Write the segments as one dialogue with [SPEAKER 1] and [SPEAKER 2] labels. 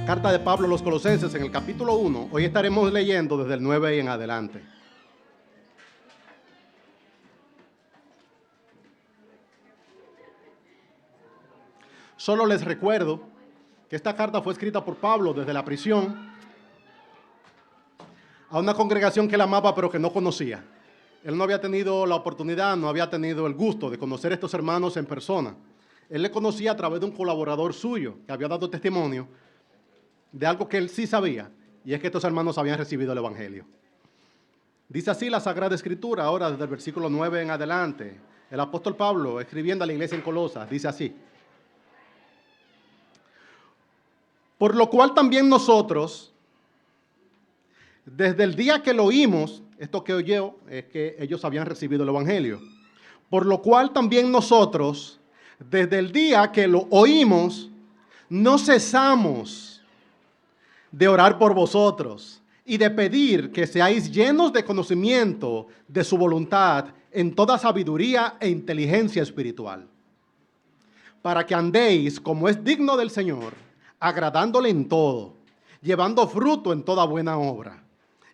[SPEAKER 1] carta de Pablo a los Colosenses en el capítulo 1. Hoy estaremos leyendo desde el 9 y en adelante. Solo les recuerdo que esta carta fue escrita por Pablo desde la prisión a una congregación que él amaba pero que no conocía. Él no había tenido la oportunidad, no había tenido el gusto de conocer a estos hermanos en persona. Él le conocía a través de un colaborador suyo que había dado testimonio de algo que él sí sabía, y es que estos hermanos habían recibido el Evangelio. Dice así la Sagrada Escritura, ahora desde el versículo 9 en adelante. El apóstol Pablo, escribiendo a la iglesia en Colosas, dice así: por lo cual también nosotros, desde el día que lo oímos, esto que oyó es que ellos habían recibido el Evangelio, por lo cual también nosotros, desde el día que lo oímos, no cesamos de orar por vosotros y de pedir que seáis llenos de conocimiento de su voluntad en toda sabiduría e inteligencia espiritual, para que andéis como es digno del Señor, agradándole en todo, llevando fruto en toda buena obra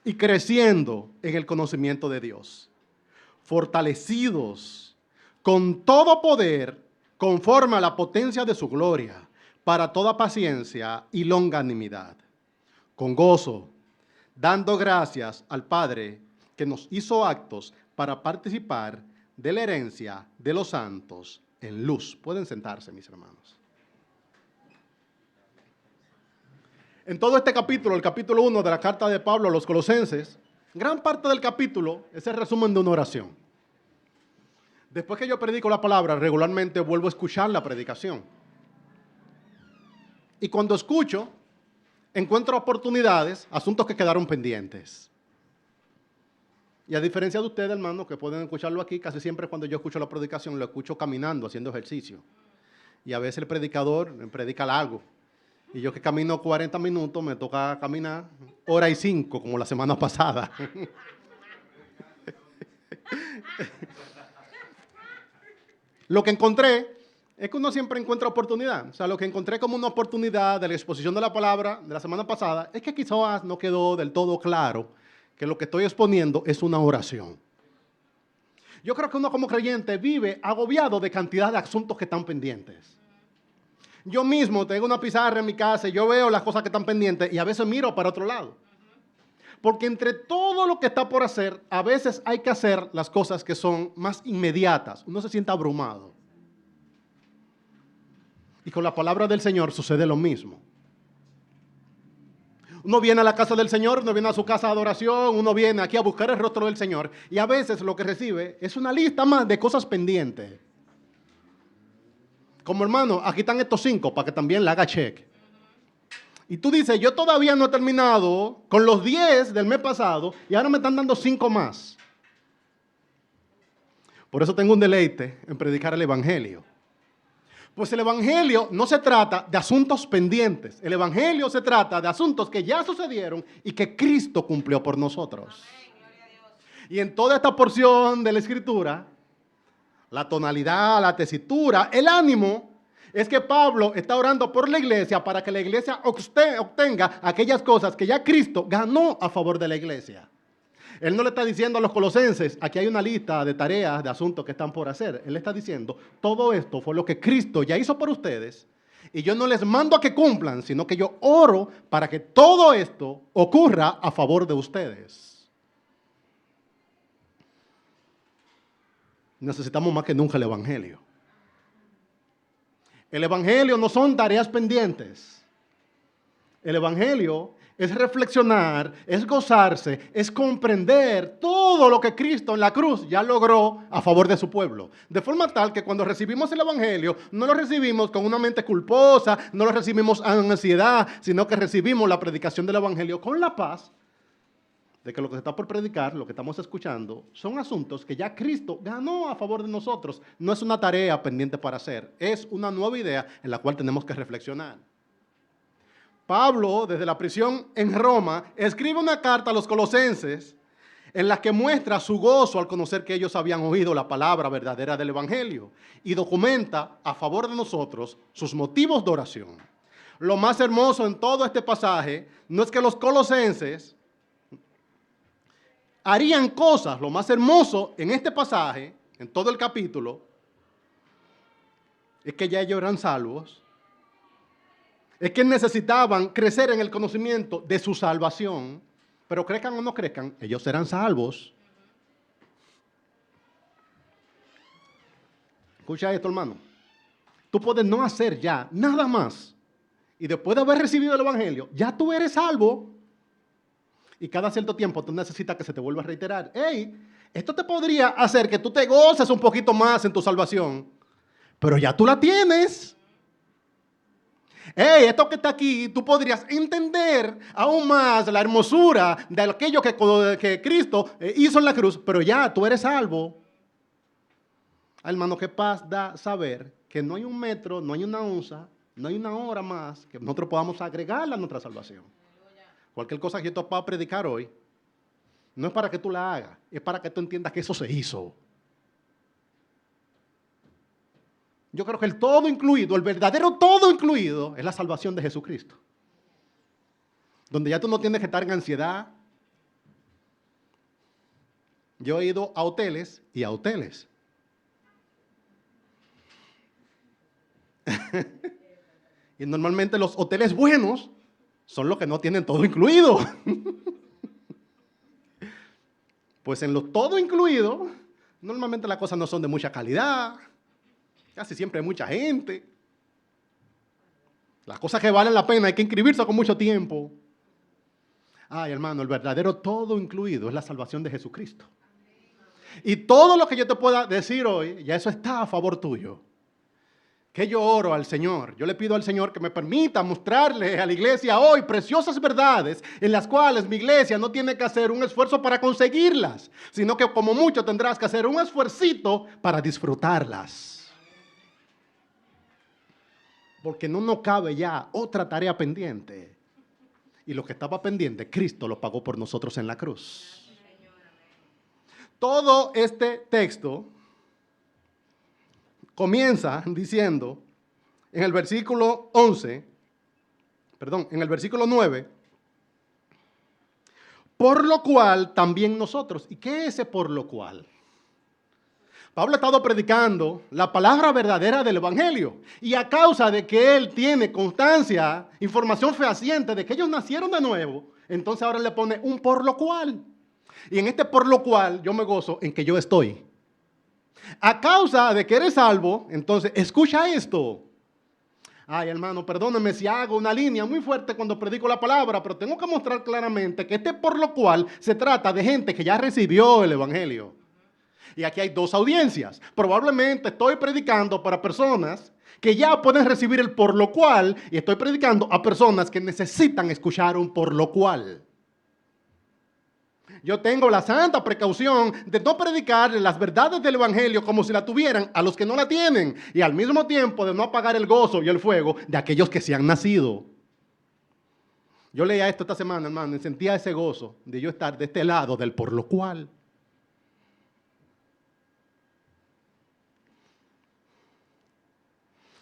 [SPEAKER 1] y creciendo en el conocimiento de Dios, fortalecidos con todo poder conforme a la potencia de su gloria, para toda paciencia y longanimidad, con gozo, dando gracias al Padre que nos hizo aptos para participar de la herencia de los santos en luz. Pueden sentarse, mis hermanos. En todo este capítulo, el capítulo 1 de la carta de Pablo a los Colosenses, gran parte del capítulo es el resumen de una oración. Después que yo predico la palabra, regularmente vuelvo a escuchar la predicación. Y cuando escucho, encuentro oportunidades, asuntos que quedaron pendientes. Y a diferencia de ustedes, hermanos, que pueden escucharlo aquí, casi siempre cuando yo escucho la predicación, lo escucho caminando, haciendo ejercicio. Y a veces el predicador predica largo. Y yo que camino 40 minutos, me toca caminar 1:05, como la semana pasada. Lo que encontré es que uno siempre encuentra oportunidad. O sea, lo que encontré como una oportunidad de la exposición de la palabra de la semana pasada es que quizás no quedó del todo claro que lo que estoy exponiendo es una oración. Yo creo que uno como creyente vive agobiado de cantidad de asuntos que están pendientes. Yo mismo tengo una pizarra en mi casa y yo veo las cosas que están pendientes y a veces miro para otro lado. Porque entre todo lo que está por hacer, a veces hay que hacer las cosas que son más inmediatas. Uno se siente abrumado. Y con la palabra del Señor sucede lo mismo. Uno viene a la casa del Señor, uno viene a su casa de adoración, uno viene aquí a buscar el rostro del Señor y a veces lo que recibe es una lista más de cosas pendientes. Como hermano, aquí están estos 5 para que también le haga check. Y tú dices, yo todavía no he terminado con los 10 del mes pasado y ahora me están dando 5 más. Por eso tengo un deleite en predicar el Evangelio. Pues el Evangelio no se trata de asuntos pendientes. El Evangelio se trata de asuntos que ya sucedieron y que Cristo cumplió por nosotros. Y en toda esta porción de la Escritura, la tonalidad, la tesitura, el ánimo, es que Pablo está orando por la iglesia para que la iglesia obtenga aquellas cosas que ya Cristo ganó a favor de la iglesia. Él no le está diciendo a los colosenses, aquí hay una lista de tareas, de asuntos que están por hacer. Él le está diciendo, todo esto fue lo que Cristo ya hizo por ustedes y yo no les mando a que cumplan, sino que yo oro para que todo esto ocurra a favor de ustedes. Necesitamos más que nunca el Evangelio. El Evangelio no son tareas pendientes. El Evangelio es reflexionar, es gozarse, es comprender todo lo que Cristo en la cruz ya logró a favor de su pueblo. De forma tal que cuando recibimos el Evangelio, no lo recibimos con una mente culposa, no lo recibimos en ansiedad, sino que recibimos la predicación del Evangelio con la paz de que lo que se está por predicar, lo que estamos escuchando, son asuntos que ya Cristo ganó a favor de nosotros. No es una tarea pendiente para hacer, es una nueva idea en la cual tenemos que reflexionar. Pablo, desde la prisión en Roma, escribe una carta a los colosenses en la que muestra su gozo al conocer que ellos habían oído la palabra verdadera del Evangelio y documenta a favor de nosotros sus motivos de oración. lo más hermoso en todo este pasaje no es que los colosenses harían cosas. Lo más hermoso en este pasaje, en todo el capítulo, es que ya ellos eran salvos. Es que necesitaban crecer en el conocimiento de su salvación. Pero crezcan o no crezcan, ellos serán salvos. Escucha esto, hermano. Tú puedes no hacer ya nada más. Y después de haber recibido el Evangelio, ya tú eres salvo. Y cada cierto tiempo tú necesitas que se te vuelva a reiterar. Hey, esto te podría hacer que tú te goces un poquito más en tu salvación. Pero ya tú la tienes. Hey, esto que está aquí, tú podrías entender aún más la hermosura de aquello que Cristo hizo en la cruz. Pero ya tú eres salvo. Hermano, qué paz da saber que no hay un metro, no hay una onza, no hay una hora más que nosotros podamos agregarla a nuestra salvación. Cualquier cosa que yo te pueda predicar hoy, no es para que tú la hagas, es para que tú entiendas que eso se hizo. Yo creo que el todo incluido, el verdadero todo incluido, es la salvación de Jesucristo. Donde ya tú no tienes que estar en ansiedad. Yo he ido a hoteles y a hoteles. Y normalmente los hoteles buenos son los que no tienen todo incluido. Pues en los todo incluido, normalmente las cosas no son de mucha calidad. Casi siempre hay mucha gente. Las cosas que valen la pena hay que inscribirse con mucho tiempo. Ay, hermano, el verdadero todo incluido es la salvación de Jesucristo. Y todo lo que yo te pueda decir hoy, ya eso está a favor tuyo. Que yo oro al Señor. Yo le pido al Señor que me permita mostrarle a la iglesia hoy preciosas verdades en las cuales mi iglesia no tiene que hacer un esfuerzo para conseguirlas, sino que como mucho tendrás que hacer un esfuercito para disfrutarlas. Porque no nos cabe ya otra tarea pendiente. Y lo que estaba pendiente, Cristo lo pagó por nosotros en la cruz. Todo este texto comienza diciendo en el versículo 9, por lo cual también nosotros. ¿Y qué es ese por lo cual? Pablo ha estado predicando la palabra verdadera del Evangelio y a causa de que él tiene constancia, información fehaciente de que ellos nacieron de nuevo, entonces ahora le pone un por lo cual. Y en este por lo cual yo me gozo en que yo estoy. A causa de que eres salvo, entonces escucha esto. Ay, hermano, perdóname si hago una línea muy fuerte cuando predico la palabra, pero tengo que mostrar claramente que este por lo cual se trata de gente que ya recibió el Evangelio. Y aquí hay dos audiencias. Probablemente estoy predicando para personas que ya pueden recibir el por lo cual y estoy predicando a personas que necesitan escuchar un por lo cual. Yo tengo la santa precaución de no predicar las verdades del Evangelio como si la tuvieran a los que no la tienen y al mismo tiempo de no apagar el gozo y el fuego de aquellos que se han nacido. Yo leía esto esta semana, hermano, y sentía ese gozo de yo estar de este lado del por lo cual.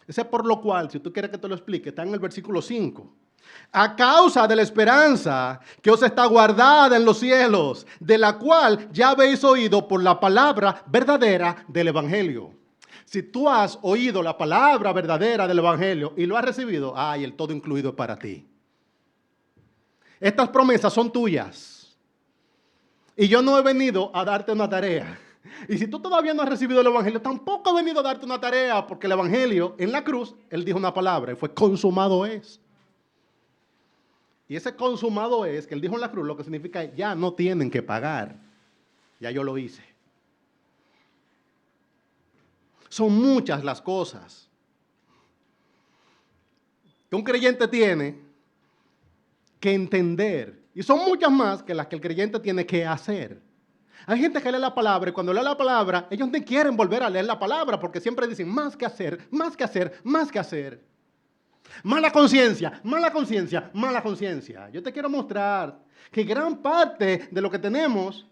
[SPEAKER 1] Ese por lo cual, si tú quieres que te lo explique, está en el versículo 5. A causa de la esperanza que os está guardada en los cielos, de la cual ya habéis oído por la palabra verdadera del Evangelio. Si tú has oído la palabra verdadera del Evangelio y lo has recibido, ay, el todo incluido es para ti. Estas promesas son tuyas. Y yo no he venido a darte una tarea. Y si tú todavía no has recibido el Evangelio, tampoco he venido a darte una tarea, porque el Evangelio en la cruz, Él dijo una palabra y fue consumado es. Y ese consumado es, que Él dijo en la cruz, lo que significa ya no tienen que pagar. Ya yo lo hice. Son muchas las cosas que un creyente tiene que entender. Y son muchas más que las que el creyente tiene que hacer. Hay gente que lee la palabra y cuando lee la palabra, ellos no quieren volver a leer la palabra porque siempre dicen más que hacer, más que hacer, más que hacer. Mala conciencia, mala conciencia, mala conciencia. Yo te quiero mostrar que gran parte de lo que tenemos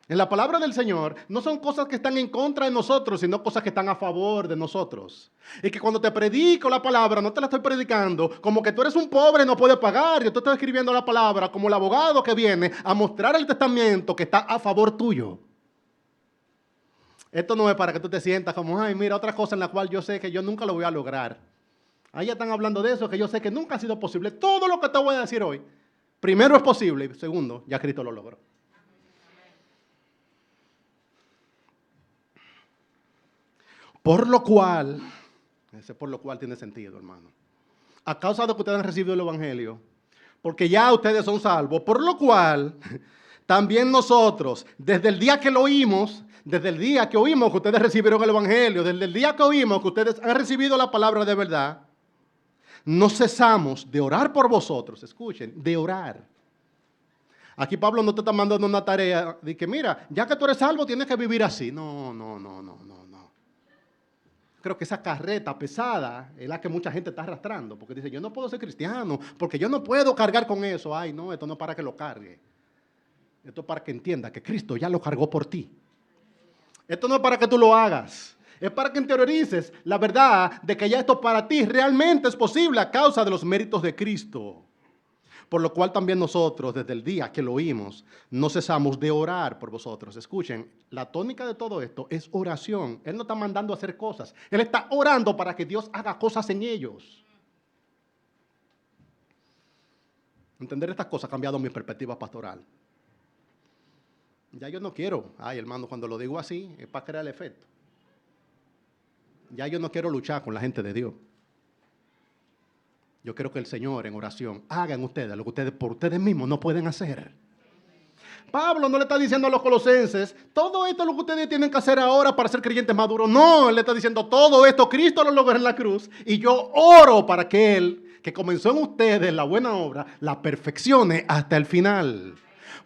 [SPEAKER 1] En la palabra del Señor no son cosas que están en contra de nosotros, sino cosas que están a favor de nosotros. Y que cuando te predico la palabra, no te la estoy predicando como que tú eres un pobre y no puedes pagar. Yo te estoy escribiendo la palabra como el abogado que viene a mostrar el testamento que está a favor tuyo. Esto no es para que tú te sientas como, ay, mira, otra cosa en la cual yo sé que yo nunca lo voy a lograr. Ahí ya están hablando de eso, que yo sé que nunca ha sido posible. Todo lo que te voy a decir hoy, primero es posible y segundo, ya Cristo lo logró. Por lo cual, ese por lo cual tiene sentido, hermano. A causa de que ustedes han recibido el Evangelio, porque ya ustedes son salvos, por lo cual también nosotros, desde el día que lo oímos, desde el día que oímos que ustedes recibieron el Evangelio, desde el día que oímos que ustedes han recibido la palabra de verdad, no cesamos de orar por vosotros. Escuchen, de orar. Aquí Pablo no te está mandando una tarea de que, mira, ya que tú eres salvo, tienes que vivir así. No. Creo que esa carreta pesada es la que mucha gente está arrastrando, porque dice, yo no puedo ser cristiano, porque yo no puedo cargar con eso. Ay, no, esto no es para que lo cargue. Esto es para que entienda que Cristo ya lo cargó por ti. Esto no es para que tú lo hagas. Es para que interiorices la verdad de que ya esto para ti realmente es posible a causa de los méritos de Cristo. Por lo cual también nosotros, desde el día que lo oímos, no cesamos de orar por vosotros. Escuchen, la tónica de todo esto es oración. Él no está mandando a hacer cosas. Él está orando para que Dios haga cosas en ellos. Entender estas cosas ha cambiado mi perspectiva pastoral. Ya yo no quiero, ay hermano, cuando lo digo así, es para crear el efecto. Ya yo no quiero luchar con la gente de Dios. Yo quiero que el Señor en oración haga en ustedes lo que ustedes por ustedes mismos no pueden hacer. Pablo no le está diciendo a los colosenses, todo esto es lo que ustedes tienen que hacer ahora para ser creyentes maduros. No, él le está diciendo, todo esto Cristo lo logró en la cruz y yo oro para que Él, que comenzó en ustedes la buena obra, la perfeccione hasta el final.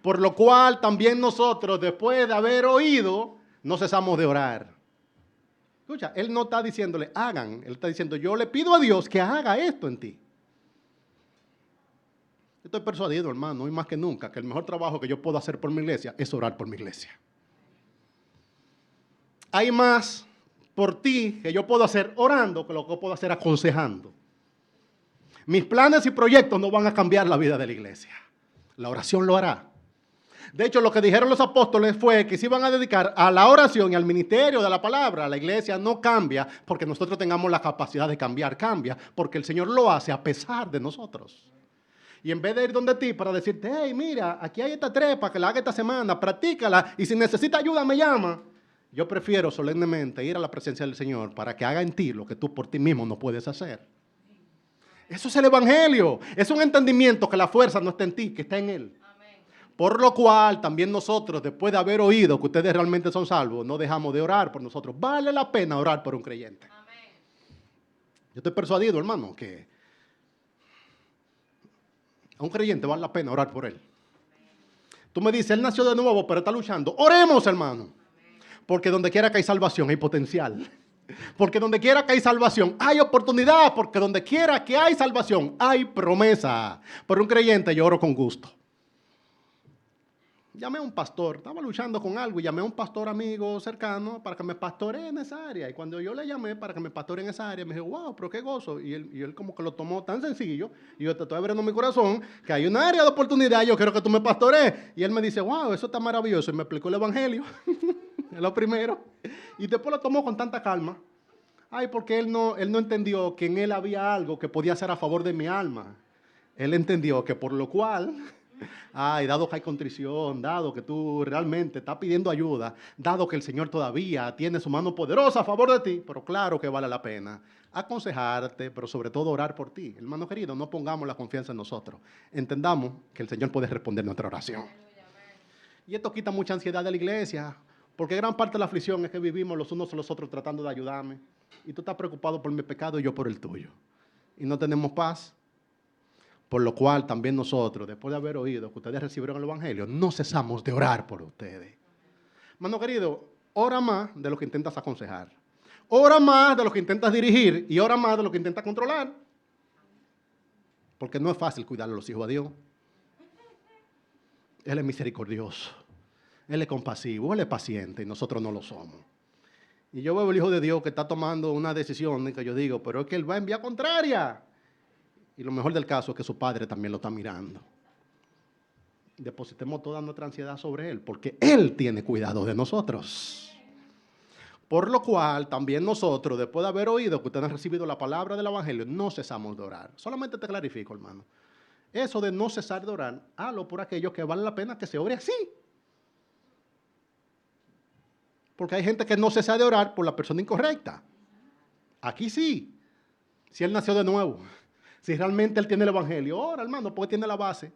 [SPEAKER 1] Por lo cual también nosotros, después de haber oído, no cesamos de orar. Escucha, Él no está diciéndole, hagan. Él está diciendo, yo le pido a Dios que haga esto en ti. Estoy persuadido, hermano, hoy más que nunca, que el mejor trabajo que yo puedo hacer por mi iglesia es orar por mi iglesia. Hay más por ti que yo puedo hacer orando que lo que puedo hacer aconsejando. Mis planes y proyectos no van a cambiar la vida de la iglesia. La oración lo hará. De hecho, lo que dijeron los apóstoles fue que se iban a dedicar a la oración y al ministerio de la palabra. La iglesia no cambia porque nosotros tengamos la capacidad de cambiar, cambia porque el Señor lo hace a pesar de nosotros. Y en vez de ir donde ti para decirte, hey, mira, aquí hay esta trepa que la haga esta semana, practícala y si necesita ayuda me llama. Yo prefiero solemnemente ir a la presencia del Señor para que haga en ti lo que tú por ti mismo no puedes hacer. Eso es el Evangelio. Es un entendimiento que la fuerza no está en ti, que está en Él. Por lo cual también nosotros, después de haber oído que ustedes realmente son salvos, no dejamos de orar por nosotros. Vale la pena orar por un creyente. Yo estoy persuadido, hermano, que a un creyente vale la pena orar por él. Tú me dices, él nació de nuevo, pero está luchando. Oremos, hermano. Porque donde quiera que hay salvación hay potencial. Porque donde quiera que hay salvación hay oportunidad. Porque donde quiera que hay salvación hay promesa. Por un creyente yo oro con gusto. Llamé a un pastor, estaba luchando con algo y llamé a un pastor amigo cercano para que me pastoree en esa área. Y cuando yo le llamé para que me pastoree en esa área, me dijo, wow, pero qué gozo. Y él como que lo tomó tan sencillo. Y yo te estoy abriendo mi corazón, que hay una área de oportunidad, yo quiero que tú me pastorees. Y él me dice, wow, eso está maravilloso. Y me explicó el Evangelio, es lo primero. Y después lo tomó con tanta calma. Ay, porque él no entendió que en él había algo que podía ser a favor de mi alma. Él entendió que por lo cual... Ay, dado que hay contrición, dado que tú realmente estás pidiendo ayuda, dado que el Señor todavía tiene su mano poderosa a favor de ti, pero claro que vale la pena aconsejarte, pero sobre todo orar por ti. Hermano querido, no pongamos la confianza en nosotros. Entendamos que el Señor puede responder nuestra oración. Y esto quita mucha ansiedad de la iglesia, porque gran parte de la aflicción es que vivimos los unos a los otros tratando de ayudarme. Y tú estás preocupado por mi pecado y yo por el tuyo. Y no tenemos paz. Por lo cual también nosotros, después de haber oído que ustedes recibieron el Evangelio, no cesamos de orar por ustedes. Hermano querido, ora más de lo que intentas aconsejar. Ora más de lo que intentas dirigir y ora más de lo que intentas controlar. Porque no es fácil cuidar a los hijos de Dios. Él es misericordioso. Él es compasivo, Él es paciente y nosotros no lo somos. Y yo veo el Hijo de Dios que está tomando una decisión que yo digo, pero es que Él va en vía contraria. Y lo mejor del caso es que su Padre también lo está mirando. Depositemos toda nuestra ansiedad sobre Él, porque Él tiene cuidado de nosotros. Por lo cual, también nosotros, después de haber oído que ustedes han recibido la palabra del Evangelio, no cesamos de orar. Solamente te clarifico, hermano. Eso de no cesar de orar, hazlo por aquello que vale la pena que se ore así. Porque hay gente que no cesa de orar por la persona incorrecta. Aquí sí. Si él nació de nuevo. Si realmente él tiene el Evangelio. Ora, hermano, porque tiene la base.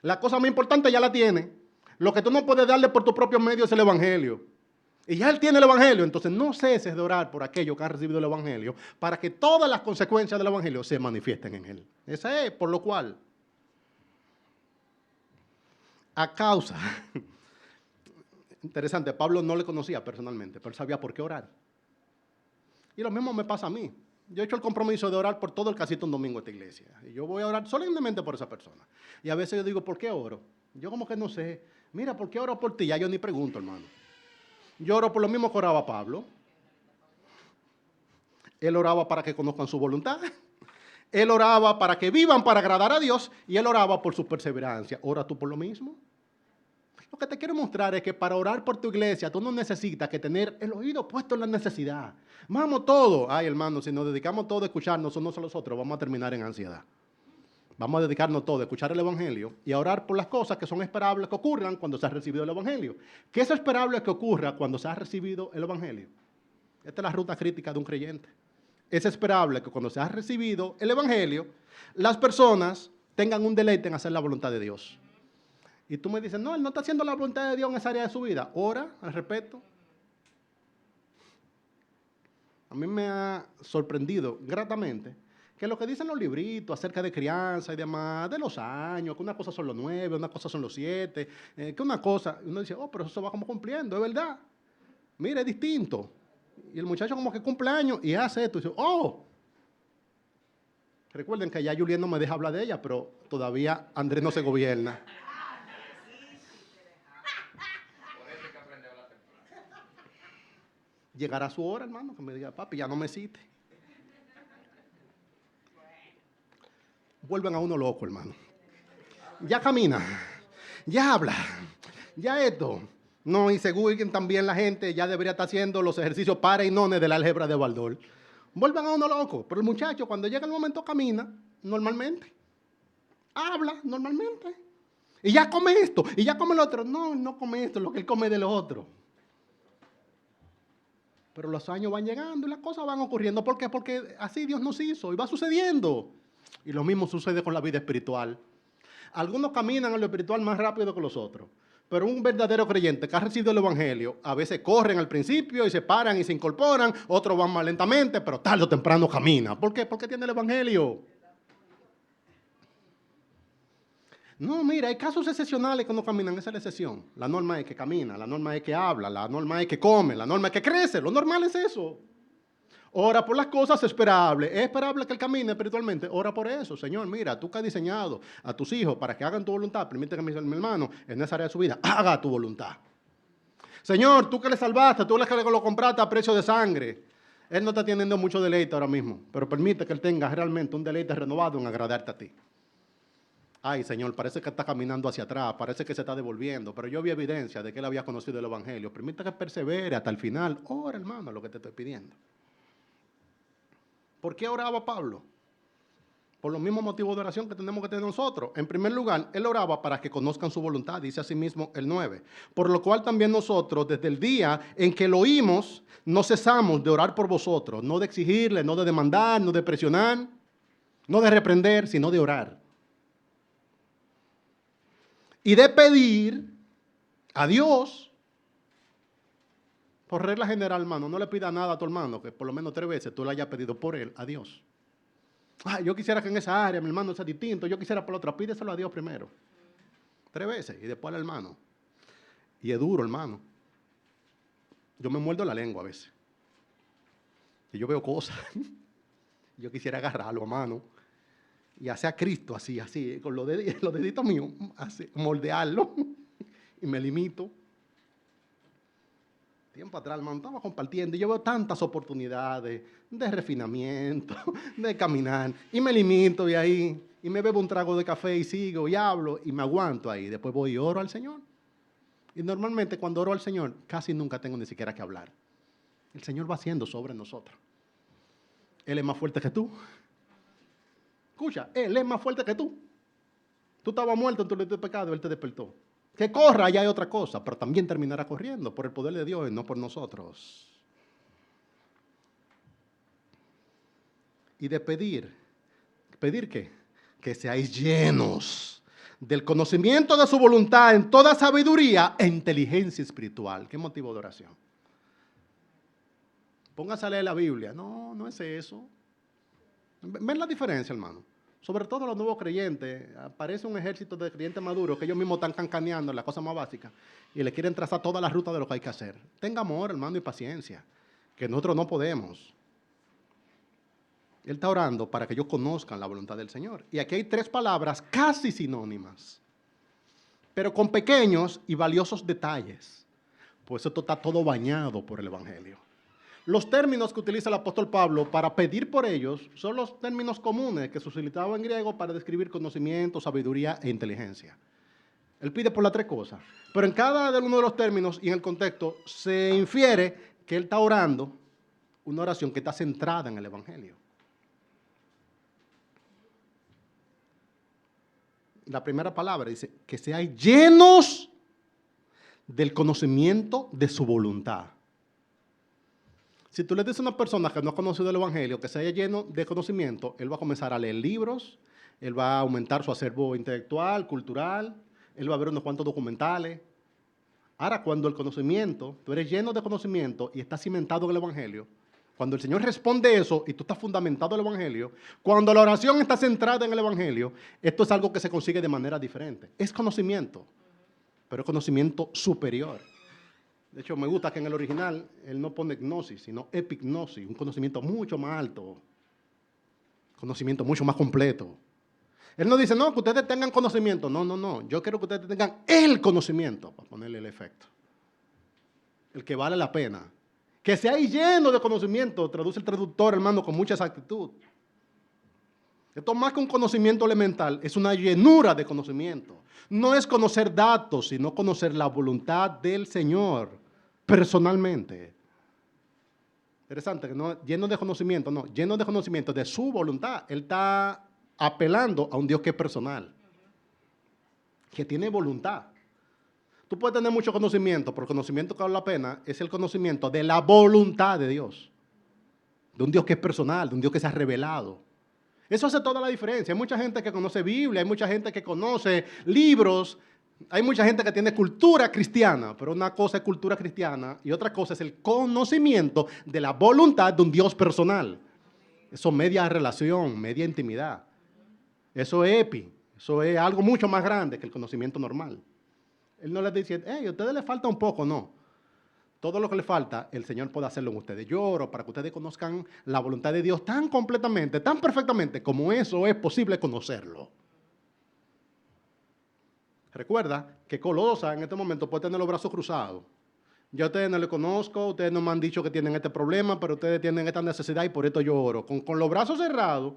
[SPEAKER 1] La cosa más importante ya la tiene. Lo que tú no puedes darle por tu propio medio es el Evangelio. Y ya él tiene el Evangelio. Entonces no ceses de orar por aquello que han recibido el Evangelio para que todas las consecuencias del Evangelio se manifiesten en él. Esa es, por lo cual, a causa... Interesante, Pablo no le conocía personalmente, pero él sabía por qué orar. Y lo mismo me pasa a mí. Yo he hecho el compromiso de orar por todo el que asiste un domingo a esta iglesia. Y yo voy a orar solemnemente por esa persona. Y a veces yo digo, ¿por qué oro? Yo como que no sé. Mira, ¿por qué oro por ti? Ya yo ni pregunto, hermano. Yo oro por lo mismo que oraba Pablo. Él oraba para que conozcan su voluntad. Él oraba para que vivan para agradar a Dios. Y él oraba por su perseverancia. ¿Ora tú por lo mismo? Lo que te quiero mostrar es que para orar por tu iglesia, tú no necesitas que tener el oído puesto en la necesidad. Vamos todos. Ay, hermano, si nos dedicamos todos a escucharnos unos a los otros, vamos a terminar en ansiedad. Vamos a dedicarnos todos a escuchar el Evangelio y a orar por las cosas que son esperables que ocurran cuando se ha recibido el Evangelio. ¿Qué es esperable que ocurra cuando se ha recibido el Evangelio? Esta es la ruta crítica de un creyente. Es esperable que cuando se ha recibido el Evangelio, las personas tengan un deleite en hacer la voluntad de Dios. Y tú me dices, no, él no está haciendo la voluntad de Dios en esa área de su vida. Ora al respecto. A mí me ha sorprendido gratamente que lo que dicen los libritos acerca de crianza y demás, de los años, que una cosa son los 9, una cosa son los 7, que una cosa, uno dice, oh, pero eso se va como cumpliendo, es verdad. Mira, es distinto. Y el muchacho como que cumple años y hace esto y dice, oh. Recuerden que ya Julián no me deja hablar de ella, pero todavía Andrés no se gobierna. Llegará su hora, hermano, que me diga, papi, ya no me cite. Vuelven a uno loco, hermano. Ya camina, ya habla, ya esto. No, y según también la gente ya debería estar haciendo los ejercicios para y nones de la álgebra de Baldor. Vuelven a uno loco, pero el muchacho cuando llega el momento camina normalmente. Habla normalmente. Y ya come esto, y ya come lo otro. No, no come esto, lo que él come de lo otro. Pero los años van llegando y las cosas van ocurriendo. ¿Por qué? Porque así Dios nos hizo y va sucediendo. Y lo mismo sucede con la vida espiritual. Algunos caminan en lo espiritual más rápido que los otros. Pero un verdadero creyente que ha recibido el Evangelio, a veces corren al principio y se paran y se incorporan, otros van más lentamente, pero tarde o temprano camina. ¿Por qué? Porque tiene el Evangelio. No, mira, hay casos excepcionales que no caminan, esa es la excepción. La norma es que camina, la norma es que habla, la norma es que come, la norma es que crece. Lo normal es eso. Ora por las cosas esperables. Es esperable que él camine espiritualmente. Ora por eso. Señor, mira, tú que has diseñado a tus hijos para que hagan tu voluntad, permite que mi hermano en esa área de su vida haga tu voluntad. Señor, tú que le salvaste, tú que lo compraste a precio de sangre. Él no está teniendo mucho deleite ahora mismo, pero permite que él tenga realmente un deleite renovado en agradarte a ti. Ay, Señor, parece que está caminando hacia atrás, parece que se está devolviendo, pero yo vi evidencia de que él había conocido el Evangelio. Permite que persevere hasta el final. Ora, hermano, lo que te estoy pidiendo. ¿Por qué oraba Pablo? Por los mismos motivos de oración que tenemos que tener nosotros. En primer lugar, él oraba para que conozcan su voluntad, dice así mismo el 9. Por lo cual también nosotros, desde el día en que lo oímos, no cesamos de orar por vosotros, no de exigirle, no de demandar, no de presionar, no de reprender, sino de orar. Y de pedir a Dios, por regla general, hermano, no le pida nada a tu hermano, que por lo menos 3 veces tú le hayas pedido por él a Dios. Yo quisiera que en esa área mi hermano sea distinto, yo quisiera por la otra, pídeselo a Dios primero. 3 veces y después al hermano. Y es duro, hermano. Yo me muerdo la lengua a veces. Y yo veo cosas. Yo quisiera agarrarlo a mano y hacer a Cristo así, con los deditos míos, así, moldearlo. Y me limito. Tiempo atrás, hermano, estaba compartiendo y yo veo tantas oportunidades de refinamiento, de caminar, y me limito y ahí, y me bebo un trago de café y sigo y hablo y me aguanto ahí. Después voy y oro al Señor. Y normalmente cuando oro al Señor, casi nunca tengo ni siquiera que hablar. El Señor va haciendo sobre nosotros. Él es más fuerte que tú. Escucha, Él es más fuerte que tú. Tú estabas muerto en tu lecho de pecado, Él te despertó. Que corra, ya hay otra cosa, pero también terminará corriendo por el poder de Dios y no por nosotros. Y de pedir, ¿pedir qué? Que seáis llenos del conocimiento de su voluntad en toda sabiduría e inteligencia espiritual. ¿Qué motivo de oración? Póngase a leer la Biblia. No, no es eso. ¿Ven la diferencia, hermano? Sobre todo los nuevos creyentes, aparece un ejército de creyentes maduros que ellos mismos están cancaneando en la cosa más básica y le quieren trazar toda la ruta de lo que hay que hacer. Tenga amor, hermano, y paciencia, que nosotros no podemos. Él está orando para que ellos conozcan la voluntad del Señor. Y aquí hay 3 palabras casi sinónimas, pero con pequeños y valiosos detalles. Pues esto está todo bañado por el Evangelio. Los términos que utiliza el apóstol Pablo para pedir por ellos son los términos comunes que se utilizaban en griego para describir conocimiento, sabiduría e inteligencia. Él pide por las 3 cosas, pero en cada uno de los términos y en el contexto se infiere que él está orando una oración que está centrada en el Evangelio. La primera palabra dice que seáis llenos del conocimiento de su voluntad. Si tú le dices a una persona que no ha conocido el Evangelio, que se haya lleno de conocimiento, él va a comenzar a leer libros, él va a aumentar su acervo intelectual, cultural, él va a ver unos cuantos documentales. Ahora, cuando el conocimiento, tú eres lleno de conocimiento y estás cimentado en el Evangelio, cuando el Señor responde eso y tú estás fundamentado en el Evangelio, cuando la oración está centrada en el Evangelio, esto es algo que se consigue de manera diferente. Es conocimiento, pero es conocimiento superior. De hecho, me gusta que en el original él no pone gnosis, sino epignosis, un conocimiento mucho más alto, conocimiento mucho más completo. Él no dice, no, que ustedes tengan conocimiento. No, no, no. Yo quiero que ustedes tengan el conocimiento, para ponerle el efecto. El que vale la pena. Que seáis lleno de conocimiento, traduce el traductor, hermano, con mucha exactitud. Esto más que un conocimiento elemental, es una llenura de conocimiento. No es conocer datos, sino conocer la voluntad del Señor personalmente. Interesante, que no lleno de conocimiento, no, lleno de conocimiento de su voluntad. Él está apelando a un Dios que es personal, que tiene voluntad. Tú puedes tener mucho conocimiento, pero el conocimiento que vale la pena es el conocimiento de la voluntad de Dios, de un Dios que es personal, de un Dios que se ha revelado. Eso hace toda la diferencia. Hay mucha gente que conoce Biblia, hay mucha gente que conoce libros, hay mucha gente que tiene cultura cristiana, pero una cosa es cultura cristiana y otra cosa es el conocimiento de la voluntad de un Dios personal. Eso media relación, media intimidad. Eso es eso es algo mucho más grande que el conocimiento normal. Él no les dice, a ustedes les falta un poco, no. Todo lo que les falta, el Señor puede hacerlo en ustedes. Yo oro para que ustedes conozcan la voluntad de Dios tan completamente, tan perfectamente, como eso es posible conocerlo. Recuerda que Colosa en este momento puede tener los brazos cruzados. Yo a ustedes no les conozco, ustedes no me han dicho que tienen este problema, pero ustedes tienen esta necesidad y por esto yo oro. Con los brazos cerrados,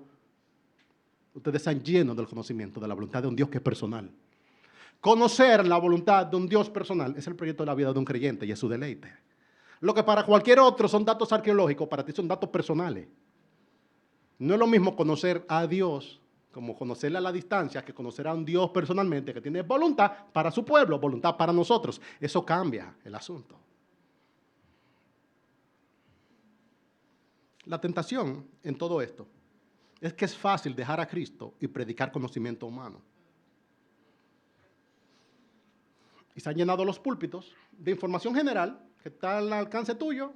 [SPEAKER 1] ustedes están llenos del conocimiento de la voluntad de un Dios que es personal. Conocer la voluntad de un Dios personal es el proyecto de la vida de un creyente y es su deleite. Lo que para cualquier otro son datos arqueológicos, para ti son datos personales. No es lo mismo conocer a Dios como conocerle a la distancia que conocer a un Dios personalmente que tiene voluntad para su pueblo, voluntad para nosotros. Eso cambia el asunto. La tentación en todo esto es que es fácil dejar a Cristo y predicar conocimiento humano. Y se han llenado los púlpitos de información general que está al alcance tuyo.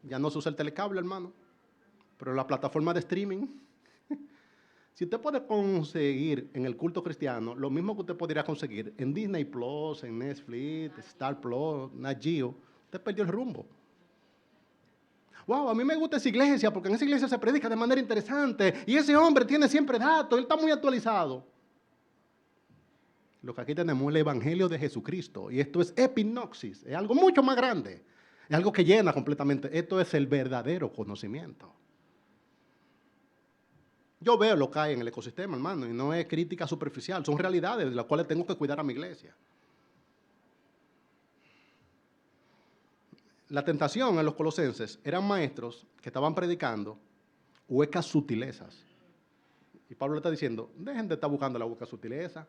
[SPEAKER 1] Ya no se usa el telecable, hermano, pero la plataforma de streaming. Si usted puede conseguir en el culto cristiano lo mismo que usted podría conseguir en Disney Plus, en Netflix, Star Plus, Nat Geo, usted perdió el rumbo. Wow, a mí me gusta esa iglesia porque en esa iglesia se predica de manera interesante y ese hombre tiene siempre datos, él está muy actualizado. Lo que aquí tenemos es el Evangelio de Jesucristo. Y esto es epignosis, es algo mucho más grande. Es algo que llena completamente. Esto es el verdadero conocimiento. Yo veo lo que hay en el ecosistema, hermano, y no es crítica superficial. Son realidades de las cuales tengo que cuidar a mi iglesia. La tentación en los colosenses eran maestros que estaban predicando huecas sutilezas. Y Pablo le está diciendo, dejen de estar buscando la hueca sutileza.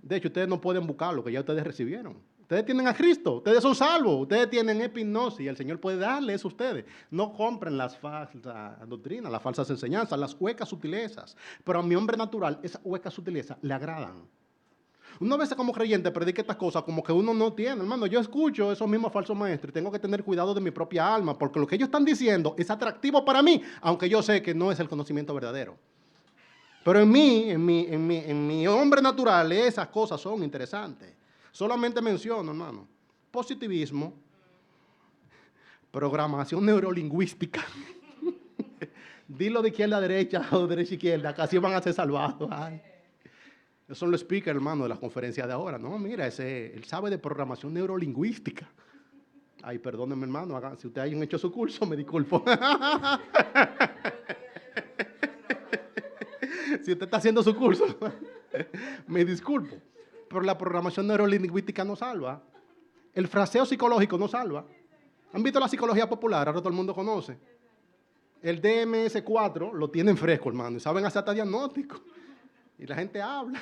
[SPEAKER 1] De hecho, ustedes no pueden buscar lo que ya ustedes recibieron. Ustedes tienen a Cristo, ustedes son salvos, ustedes tienen epignosis y el Señor puede darle eso a ustedes. No compren las falsas doctrinas, las falsas enseñanzas, las huecas sutilezas. Pero a mi hombre natural, esas huecas sutilezas le agradan. Una vez como creyente predica estas cosas como que uno no tiene, hermano. Yo escucho esos mismos falsos maestros y tengo que tener cuidado de mi propia alma, porque lo que ellos están diciendo es atractivo para mí, aunque yo sé que no es el conocimiento verdadero. Pero en mi hombre natural, esas cosas son interesantes. Solamente menciono, hermano, positivismo, programación neurolingüística. Dilo de izquierda a derecha o de derecha a izquierda, que así van a ser salvados. Ay. Esos son los speakers, hermano, de las conferencias de ahora. No, mira, él sabe de programación neurolingüística. Ay, perdónenme, hermano, si ustedes hayan hecho su curso, me disculpo. Si usted está haciendo su curso, me disculpo. Pero la programación neurolingüística no salva. El fraseo psicológico no salva. ¿Han visto la psicología popular? Ahora todo el mundo conoce. El DMS-4 lo tienen fresco, hermano, y saben hacer hasta diagnóstico. Y la gente habla.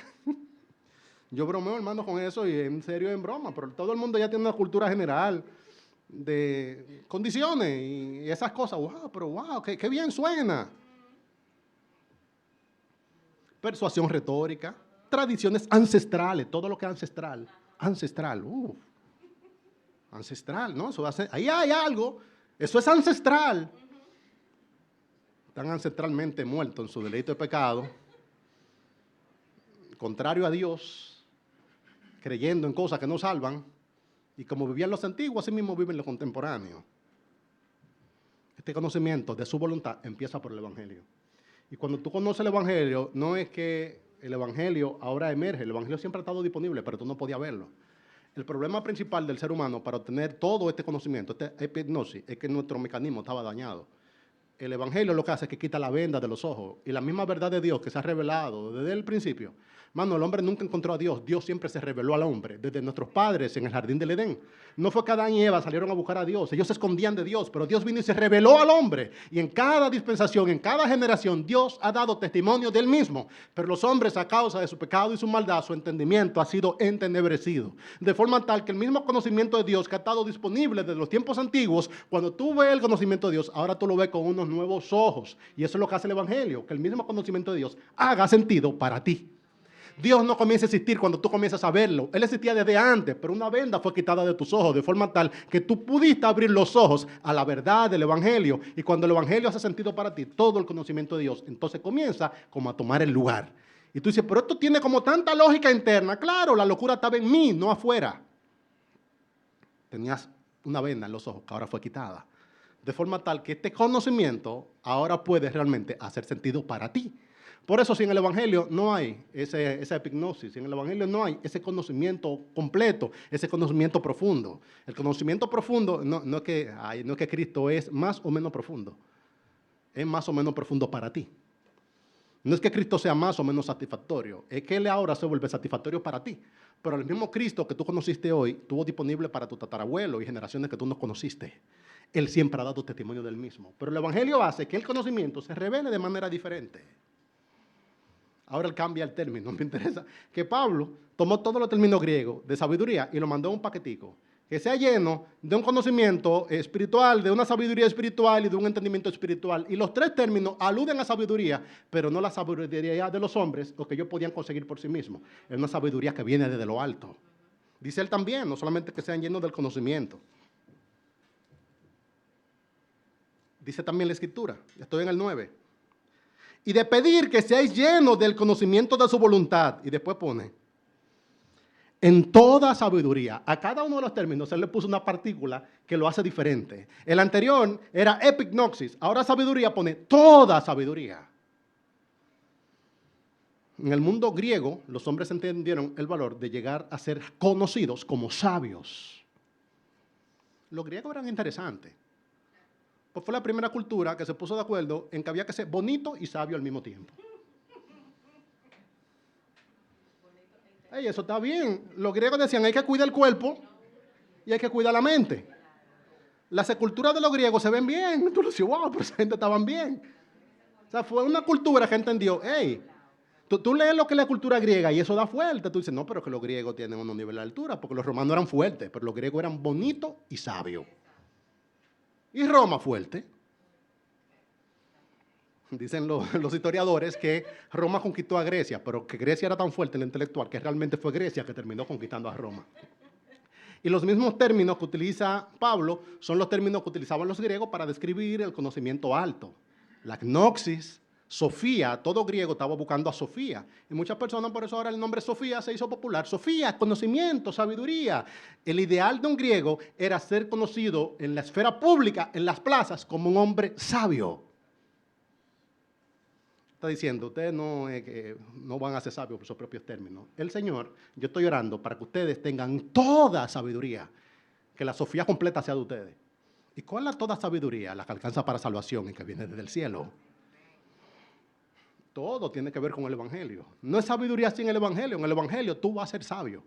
[SPEAKER 1] Yo bromeo, hermano, con eso, y en serio, en broma, pero todo el mundo ya tiene una cultura general de condiciones y esas cosas. ¡Wow! Pero ¡wow! ¡Qué bien suena! Persuasión retórica, tradiciones ancestrales, todo lo que es ancestral. Ancestral, ancestral, ¿no? Ahí hay algo, eso es ancestral. Están ancestralmente muertos en su delito de pecado, contrario a Dios, creyendo en cosas que no salvan, y como vivían los antiguos, así mismo viven los contemporáneos. Este conocimiento de su voluntad empieza por el Evangelio. Y cuando tú conoces el Evangelio, no es que el Evangelio ahora emerge, el Evangelio siempre ha estado disponible, pero tú no podías verlo. El problema principal del ser humano para obtener todo este conocimiento, esta epignosis, es que nuestro mecanismo estaba dañado. El Evangelio lo que hace es que quita la venda de los ojos, y la misma verdad de Dios que se ha revelado desde el principio. Mano, el hombre nunca encontró a Dios, Dios siempre se reveló al hombre, desde nuestros padres en el jardín del Edén. No fue que Adán y Eva salieron a buscar a Dios, ellos se escondían de Dios, pero Dios vino y se reveló al hombre. Y en cada dispensación, en cada generación, Dios ha dado testimonio del mismo. Pero los hombres, a causa de su pecado y su maldad, su entendimiento ha sido entenebrecido. De forma tal que el mismo conocimiento de Dios que ha estado disponible desde los tiempos antiguos, cuando tú ves el conocimiento de Dios, ahora tú lo ves con unos nuevos ojos. Y eso es lo que hace el Evangelio, que el mismo conocimiento de Dios haga sentido para ti. Dios no comienza a existir cuando tú comienzas a verlo. Él existía desde antes, pero una venda fue quitada de tus ojos, de forma tal que tú pudiste abrir los ojos a la verdad del Evangelio. Y cuando el Evangelio hace sentido para ti, todo el conocimiento de Dios, entonces comienza como a tomar el lugar. Y tú dices, pero esto tiene como tanta lógica interna. Claro, la locura estaba en mí, no afuera. Tenías una venda en los ojos que ahora fue quitada. De forma tal que este conocimiento ahora puede realmente hacer sentido para ti. Por eso, si en el Evangelio no hay esa epignosis, si en el Evangelio no hay ese conocimiento completo, ese conocimiento profundo. El conocimiento profundo no es que Cristo es más o menos profundo. Es más o menos profundo para ti. No es que Cristo sea más o menos satisfactorio, es que Él ahora se vuelve satisfactorio para ti. Pero el mismo Cristo que tú conociste hoy, tuvo disponible para tu tatarabuelo y generaciones que tú no conociste. Él siempre ha dado testimonio del mismo. Pero el Evangelio hace que el conocimiento se revele de manera diferente. Ahora él cambia el término, me interesa que Pablo tomó todos los términos griegos de sabiduría y lo mandó en un paquetico, que sea lleno de un conocimiento espiritual, de una sabiduría espiritual y de un entendimiento espiritual. Y los tres términos aluden a sabiduría, pero no la sabiduría de los hombres, o que ellos podían conseguir por sí mismos. Es una sabiduría que viene desde lo alto. Dice él también, no solamente que sean llenos del conocimiento. Dice también la Escritura, estoy en el 9. Y de pedir que seáis llenos del conocimiento de su voluntad. Y después pone, en toda sabiduría. A cada uno de los términos se le puso una partícula que lo hace diferente. El anterior era epignosis. Ahora sabiduría pone toda sabiduría. En el mundo griego, los hombres entendieron el valor de llegar a ser conocidos como sabios. Los griegos eran interesantes. Pues fue la primera cultura que se puso de acuerdo en que había que ser bonito y sabio al mismo tiempo. Hey, eso está bien. Los griegos decían, hay que cuidar el cuerpo y hay que cuidar la mente. Las esculturas de los griegos se ven bien. Tú dices, wow, pero esa gente estaban bien. O sea, fue una cultura que entendió, hey, tú lees lo que es la cultura griega y eso da fuerte. Tú dices, no, pero que los griegos tienen un nivel de altura, porque los romanos eran fuertes, pero los griegos eran bonitos y sabios. Y Roma fuerte. Dicen los historiadores que Roma conquistó a Grecia, pero que Grecia era tan fuerte en lo intelectual que realmente fue Grecia que terminó conquistando a Roma. Y los mismos términos que utiliza Pablo son los términos que utilizaban los griegos para describir el conocimiento alto. La gnosis, Sofía, todo griego estaba buscando a Sofía. Y muchas personas, por eso ahora el nombre Sofía se hizo popular. Sofía, conocimiento, sabiduría. El ideal de un griego era ser conocido en la esfera pública, en las plazas, como un hombre sabio. Está diciendo, ustedes no van a ser sabios por sus propios términos. El Señor, yo estoy orando para que ustedes tengan toda sabiduría, que la Sofía completa sea de ustedes. ¿Y cuál es toda sabiduría? La que alcanza para salvación y que viene desde el cielo. Todo tiene que ver con el Evangelio. No es sabiduría sin el Evangelio. En el Evangelio tú vas a ser sabio,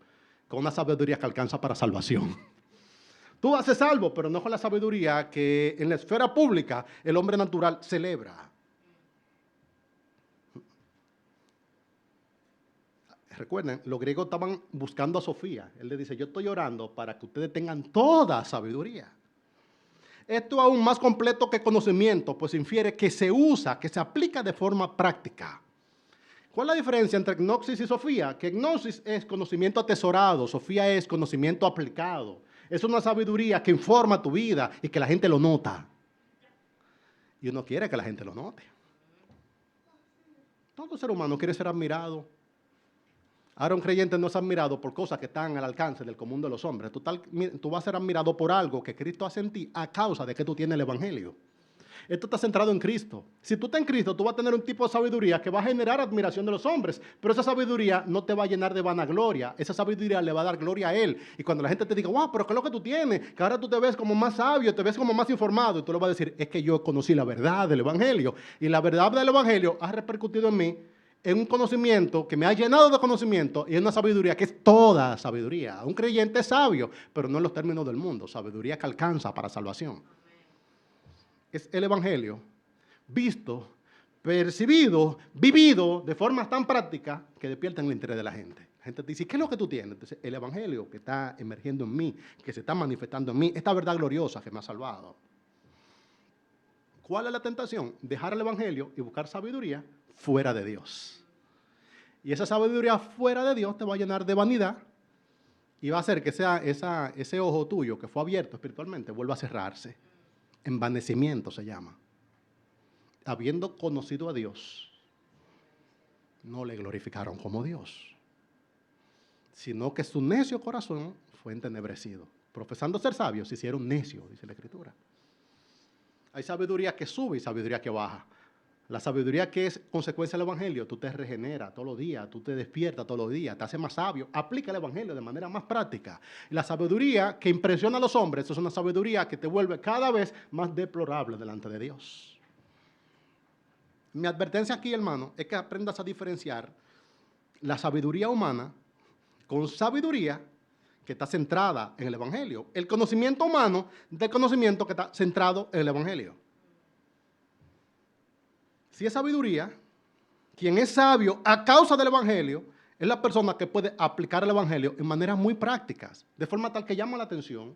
[SPEAKER 1] con una sabiduría que alcanza para salvación. Tú vas a ser salvo, pero no con la sabiduría que en la esfera pública el hombre natural celebra. Recuerden, los griegos estaban buscando a Sofía. Él le dice, yo estoy orando para que ustedes tengan toda sabiduría. Esto es aún más completo que conocimiento, pues infiere que se usa, que se aplica de forma práctica. ¿Cuál es la diferencia entre gnosis y Sofía? Que gnosis es conocimiento atesorado, Sofía es conocimiento aplicado. Es una sabiduría que informa tu vida y que la gente lo nota. Y uno quiere que la gente lo note. Todo ser humano quiere ser admirado. Ahora un creyente no es admirado por cosas que están al alcance del común de los hombres. Tú vas a ser admirado por algo que Cristo hace en ti a causa de que tú tienes el Evangelio. Esto está centrado en Cristo. Si tú estás en Cristo, tú vas a tener un tipo de sabiduría que va a generar admiración de los hombres, pero esa sabiduría no te va a llenar de vanagloria. Esa sabiduría le va a dar gloria a Él. Y cuando la gente te diga, wow, pero ¿qué es lo que tú tienes? Que ahora tú te ves como más sabio, te ves como más informado, y tú le vas a decir, es que yo conocí la verdad del Evangelio. Y la verdad del Evangelio ha repercutido en mí en un conocimiento que me ha llenado de conocimiento y en una sabiduría que es toda sabiduría. Un creyente es sabio, pero no en los términos del mundo, sabiduría que alcanza para salvación. Es el Evangelio visto, percibido, vivido de formas tan prácticas que despiertan el interés de la gente. La gente te dice, ¿qué es lo que tú tienes? Entonces, el Evangelio que está emergiendo en mí, que se está manifestando en mí, esta verdad gloriosa que me ha salvado. ¿Cuál es la tentación? Dejar el Evangelio y buscar sabiduría fuera de Dios. Y esa sabiduría fuera de Dios te va a llenar de vanidad y va a hacer que ese ojo tuyo que fue abierto espiritualmente vuelva a cerrarse. Envanecimiento se llama. Habiendo conocido a Dios, no le glorificaron como Dios, sino que su necio corazón fue entenebrecido. Profesando ser sabios, se hicieron necios, dice la Escritura. Hay sabiduría que sube y sabiduría que baja. La sabiduría que es consecuencia del Evangelio, tú te regeneras todos los días, tú te despiertas todos los días, te haces más sabio, aplica el Evangelio de manera más práctica. Y la sabiduría que impresiona a los hombres es una sabiduría que te vuelve cada vez más deplorable delante de Dios. Mi advertencia aquí, hermano, es que aprendas a diferenciar la sabiduría humana con sabiduría que está centrada en el Evangelio. El conocimiento humano del conocimiento que está centrado en el Evangelio. Si es sabiduría, quien es sabio a causa del Evangelio es la persona que puede aplicar el Evangelio en maneras muy prácticas, de forma tal que llama la atención.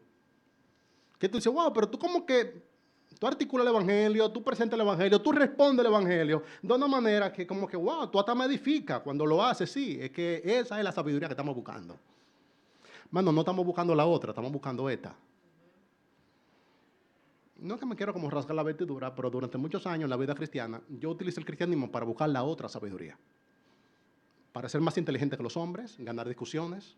[SPEAKER 1] Que tú dices, wow, pero tú como que, tú articulas el Evangelio, tú presentas el Evangelio, tú respondes el Evangelio de una manera que como que, wow, tú hasta me edificas cuando lo haces, sí, es que esa es la sabiduría que estamos buscando. Mano, no estamos buscando la otra, estamos buscando esta. No es que me quiero como rasgar la vestidura, pero durante muchos años en la vida cristiana, yo utilicé el cristianismo para buscar la otra sabiduría. Para ser más inteligente que los hombres, ganar discusiones,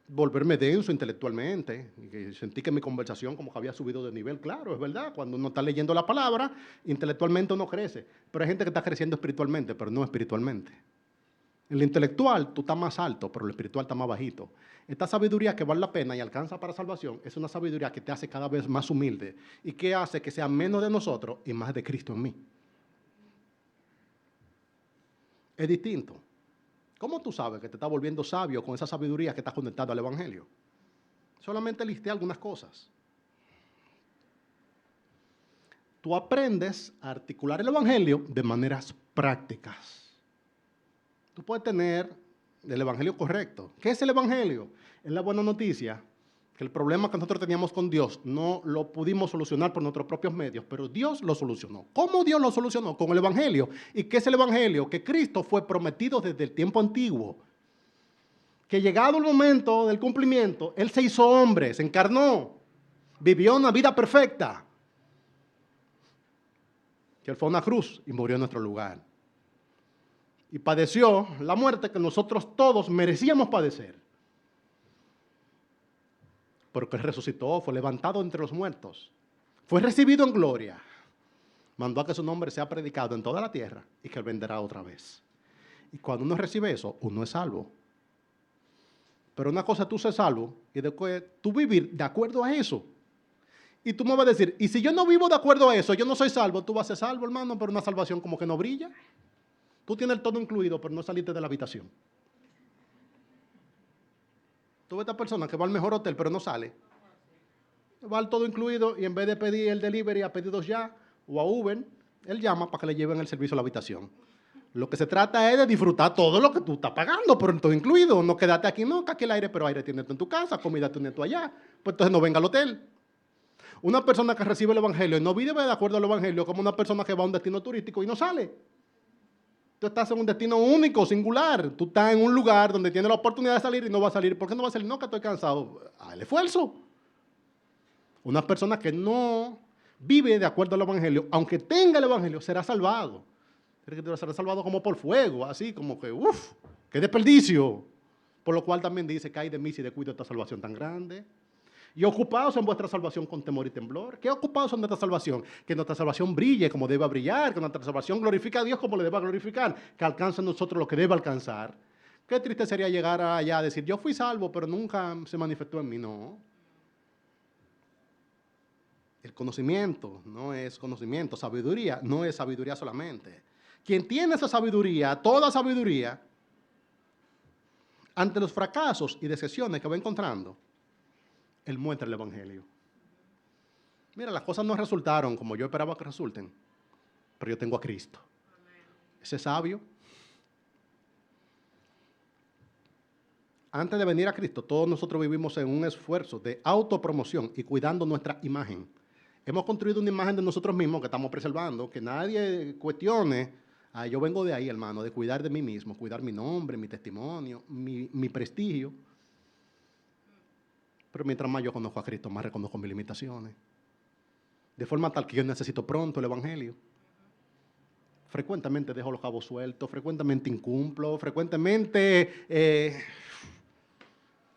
[SPEAKER 1] volverme denso intelectualmente. Y sentí que mi conversación como que había subido de nivel. Claro, es verdad, cuando uno está leyendo la palabra, intelectualmente uno crece. Pero hay gente que está creciendo espiritualmente, pero no espiritualmente. En lo intelectual tú estás más alto, pero en lo espiritual está más bajito. Esta sabiduría que vale la pena y alcanza para salvación es una sabiduría que te hace cada vez más humilde y que hace que sea menos de nosotros y más de Cristo en mí. Es distinto. ¿Cómo tú sabes que te estás volviendo sabio con esa sabiduría que estás conectada al Evangelio? Solamente listé algunas cosas. Tú aprendes a articular el Evangelio de maneras prácticas. Tú puedes tener el Evangelio correcto. ¿Qué es el Evangelio? Es la buena noticia que el problema que nosotros teníamos con Dios no lo pudimos solucionar por nuestros propios medios, pero Dios lo solucionó. ¿Cómo Dios lo solucionó? Con el Evangelio. ¿Y qué es el Evangelio? Que Cristo fue prometido desde el tiempo antiguo. Que llegado el momento del cumplimiento, Él se hizo hombre, se encarnó, vivió una vida perfecta. Que Él fue a una cruz y murió en nuestro lugar. Y padeció la muerte que nosotros todos merecíamos padecer. Porque Él resucitó, fue levantado entre los muertos, fue recibido en gloria, mandó a que su nombre sea predicado en toda la tierra y que Él vendrá otra vez. Y cuando uno recibe eso, uno es salvo. Pero una cosa es tú ser salvo y después tú vivir de acuerdo a eso. Y tú me vas a decir, y si yo no vivo de acuerdo a eso, yo no soy salvo, tú vas a ser salvo, hermano, pero una salvación como que no brilla. Tú tienes el todo incluido, pero no saliste de la habitación. Tú ves a esta persona que va al mejor hotel, pero no sale. Va al todo incluido y en vez de pedir el delivery a pedidos ya o a Uber, él llama para que le lleven el servicio a la habitación. Lo que se trata es de disfrutar todo lo que tú estás pagando, pero en todo incluido. No quedarte aquí, no, que aquí el aire, pero aire tienes tú en tu casa, comida tienes tú allá. Pues entonces no venga al hotel. Una persona que recibe el Evangelio y no vive de acuerdo al Evangelio como una persona que va a un destino turístico y no sale. Tú estás en un destino único, singular. Tú estás en un lugar donde tienes la oportunidad de salir y no va a salir. ¿Por qué no va a salir? No, que estoy cansado. El esfuerzo. Una persona que no vive de acuerdo al Evangelio, aunque tenga el Evangelio, será salvado. Será salvado como por fuego, así como que, uff, qué desperdicio. Por lo cual también dice que hay de mí si descuido esta salvación tan grande. Y ocupados en vuestra salvación con temor y temblor. ¿Qué ocupados en nuestra salvación? Que nuestra salvación brille como debe brillar, que nuestra salvación glorifique a Dios como le deba glorificar, que alcance en nosotros lo que debe alcanzar. Qué triste sería llegar allá a decir, yo fui salvo, pero nunca se manifestó en mí. No. El conocimiento no es conocimiento, sabiduría no es sabiduría solamente. Quien tiene esa sabiduría, toda sabiduría, ante los fracasos y decepciones que va encontrando, Él muestra el Evangelio. Mira, las cosas no resultaron como yo esperaba que resulten, pero yo tengo a Cristo. Ese sabio. Antes de venir a Cristo, todos nosotros vivimos en un esfuerzo de autopromoción y cuidando nuestra imagen. Hemos construido una imagen de nosotros mismos que estamos preservando, que nadie cuestione. Yo vengo de ahí, hermano, de cuidar de mí mismo, cuidar mi nombre, mi testimonio, mi prestigio. Pero mientras más yo conozco a Cristo, más reconozco mis limitaciones. De forma tal que yo necesito pronto el Evangelio. Frecuentemente dejo los cabos sueltos, frecuentemente incumplo, frecuentemente,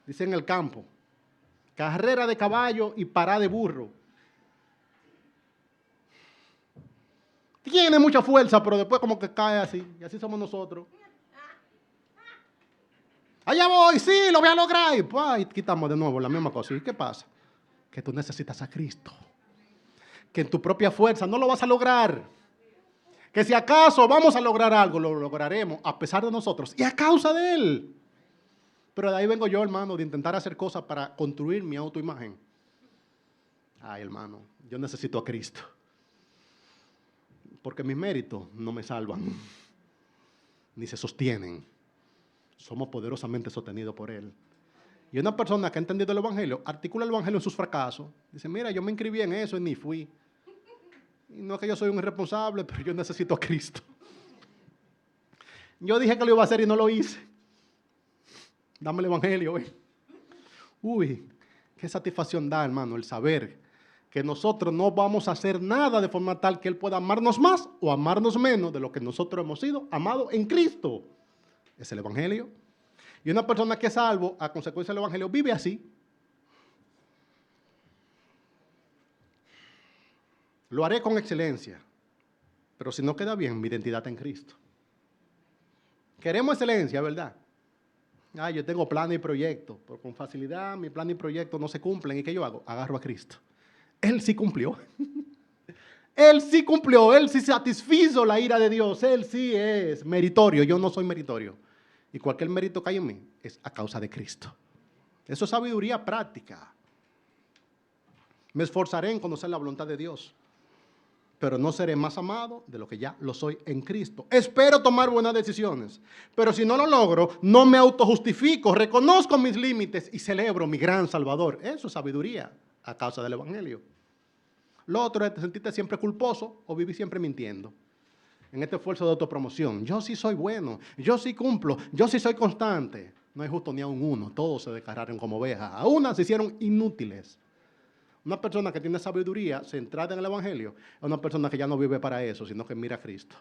[SPEAKER 1] dice en el campo, carrera de caballo y parada de burro. Tiene mucha fuerza, pero después como que cae así, y así somos nosotros. Allá voy, sí, lo voy a lograr. Y pues, quitamos de nuevo la misma cosa. ¿Y qué pasa? Que tú necesitas a Cristo. Que en tu propia fuerza no lo vas a lograr. Que si acaso vamos a lograr algo, lo lograremos a pesar de nosotros y a causa de Él. Pero de ahí vengo yo, hermano, de intentar hacer cosas para construir mi autoimagen. Ay, hermano, yo necesito a Cristo. Porque mis méritos no me salvan, ni se sostienen. Somos poderosamente sostenidos por Él. Y una persona que ha entendido el Evangelio, articula el Evangelio en sus fracasos. Dice, mira, yo me inscribí en eso y ni fui. Y no es que yo soy un irresponsable, pero yo necesito a Cristo. Yo dije que lo iba a hacer y no lo hice. Dame el Evangelio, ¿eh? Uy, qué satisfacción da, hermano, el saber que nosotros no vamos a hacer nada de forma tal que Él pueda amarnos más o amarnos menos de lo que nosotros hemos sido amados en Cristo. Es el Evangelio. Y una persona que es salvo, a consecuencia del Evangelio, vive así. Lo haré con excelencia, pero si no queda bien, mi identidad está en Cristo. Queremos excelencia, ¿verdad? Yo tengo planes y proyectos, pero con facilidad mi plan y proyectos no se cumplen. ¿Y qué yo hago? Agarro a Cristo. Él sí cumplió. Él sí cumplió, Él sí satisfizo la ira de Dios. Él sí es meritorio, yo no soy meritorio. Y cualquier mérito que hay en mí es a causa de Cristo. Eso es sabiduría práctica. Me esforzaré en conocer la voluntad de Dios, pero no seré más amado de lo que ya lo soy en Cristo. Espero tomar buenas decisiones, pero si no lo logro, no me autojustifico, reconozco mis límites y celebro mi gran Salvador. Eso es sabiduría a causa del Evangelio. Lo otro es sentirte siempre culposo o vivir siempre mintiendo. En este esfuerzo de autopromoción, yo sí soy bueno, yo sí cumplo, yo sí soy constante. No hay justo ni a un uno, todos se declararon como ovejas, a unas se hicieron inútiles. Una persona que tiene sabiduría centrada en el Evangelio es una persona que ya no vive para eso, sino que mira a Cristo.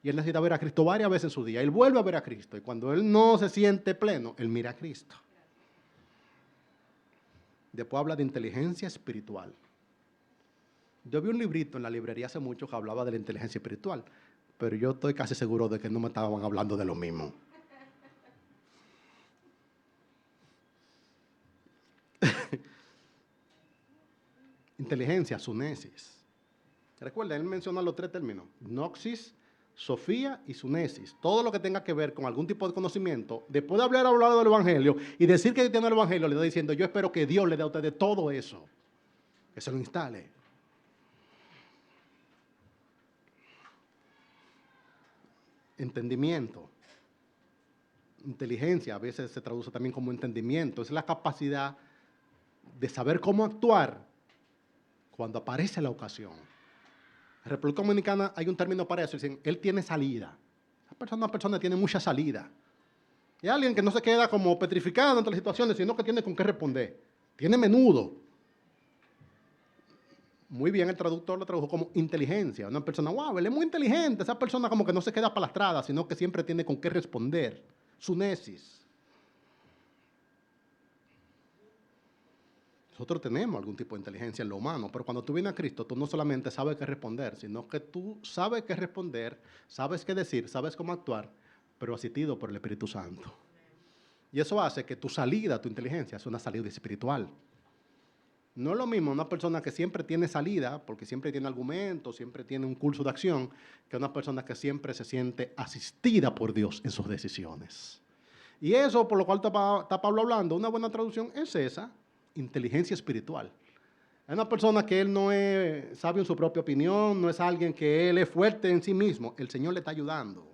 [SPEAKER 1] Y él necesita ver a Cristo varias veces en su día. Él vuelve a ver a Cristo y cuando él no se siente pleno, él mira a Cristo. Después habla de inteligencia espiritual. Yo vi un librito en la librería hace mucho que hablaba de la inteligencia espiritual, pero yo estoy casi seguro de que no me estaban hablando de lo mismo. Inteligencia, sunesis. Recuerda, él menciona los tres términos: gnosis, sofía y sunesis. Todo lo que tenga que ver con algún tipo de conocimiento, después de haber hablado del Evangelio y decir que tiene el Evangelio, le está diciendo, yo espero que Dios le dé a ustedes todo eso, que se lo instale. Entendimiento. Inteligencia a veces se traduce también como entendimiento. Es la capacidad de saber cómo actuar cuando aparece la ocasión. En República Dominicana hay un término para eso, dicen, él tiene salida. Una persona tiene mucha salida. Y alguien que no se queda como petrificado ante las situaciones, sino que tiene con qué responder. Tiene menudo. Muy bien, el traductor lo tradujo como inteligencia. Una persona, wow, él es muy inteligente. Esa persona como que no se queda palastrada, sino que siempre tiene con qué responder. Sunesis. Nosotros tenemos algún tipo de inteligencia en lo humano, pero cuando tú vienes a Cristo, tú no solamente sabes qué responder, sino que tú sabes qué responder, sabes qué decir, sabes cómo actuar, pero asistido por el Espíritu Santo. Y eso hace que tu salida, tu inteligencia, sea una salida espiritual. No es lo mismo una persona que siempre tiene salida, porque siempre tiene argumentos, siempre tiene un curso de acción, que una persona que siempre se siente asistida por Dios en sus decisiones. Y eso, por lo cual está Pablo hablando, una buena traducción es esa: inteligencia espiritual. Es una persona que él no es sabio en su propia opinión, no es alguien que él es fuerte en sí mismo. El Señor le está ayudando.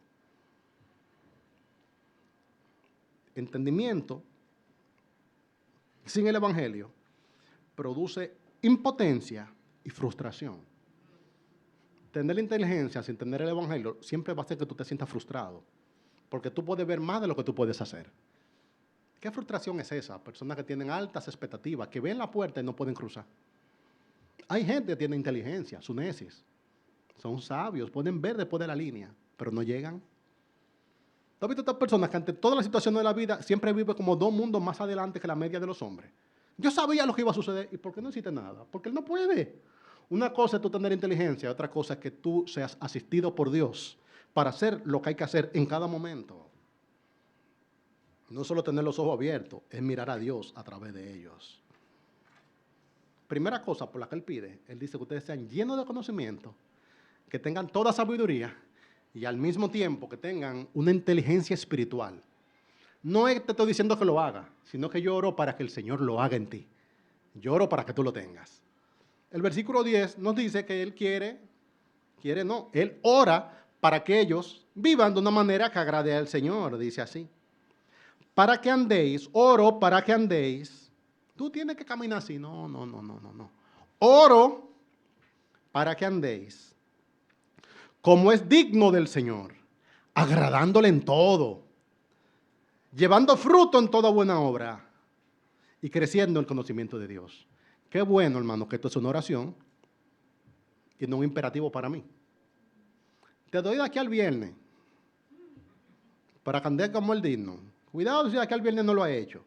[SPEAKER 1] Entendimiento sin el Evangelio produce impotencia y frustración. Tener la inteligencia sin tener el Evangelio siempre va a hacer que tú te sientas frustrado, porque tú puedes ver más de lo que tú puedes hacer. ¿Qué frustración es esa? Personas que tienen altas expectativas, que ven la puerta y no pueden cruzar. Hay gente que tiene inteligencia, sunesis. Son sabios, pueden ver después de la línea, pero no llegan. ¿Tú has visto estas personas que ante todas las situaciones de la vida siempre viven como dos mundos más adelante que la media de los hombres? Yo sabía lo que iba a suceder. ¿Y por qué no hiciste nada? Porque él no puede. Una cosa es tú tener inteligencia, otra cosa es que tú seas asistido por Dios para hacer lo que hay que hacer en cada momento. No solo tener los ojos abiertos, es mirar a Dios a través de ellos. Primera cosa por la que él pide, él dice que ustedes sean llenos de conocimiento, que tengan toda sabiduría y al mismo tiempo que tengan una inteligencia espiritual. No te estoy diciendo que lo haga, sino que yo oro para que el Señor lo haga en ti. Yo oro para que tú lo tengas. El versículo 10 nos dice que él él ora para que ellos vivan de una manera que agrade al Señor, dice así. Para que andéis, oro para que andéis. Tú tienes que caminar así, no. Oro para que andéis como es digno del Señor, agradándole en todo, llevando fruto en toda buena obra y creciendo en el conocimiento de Dios. Qué bueno, hermano, que esto es una oración y no un imperativo para mí. Te doy de aquí al viernes para que andes como el digno. Cuidado si de aquí al viernes no lo ha hecho.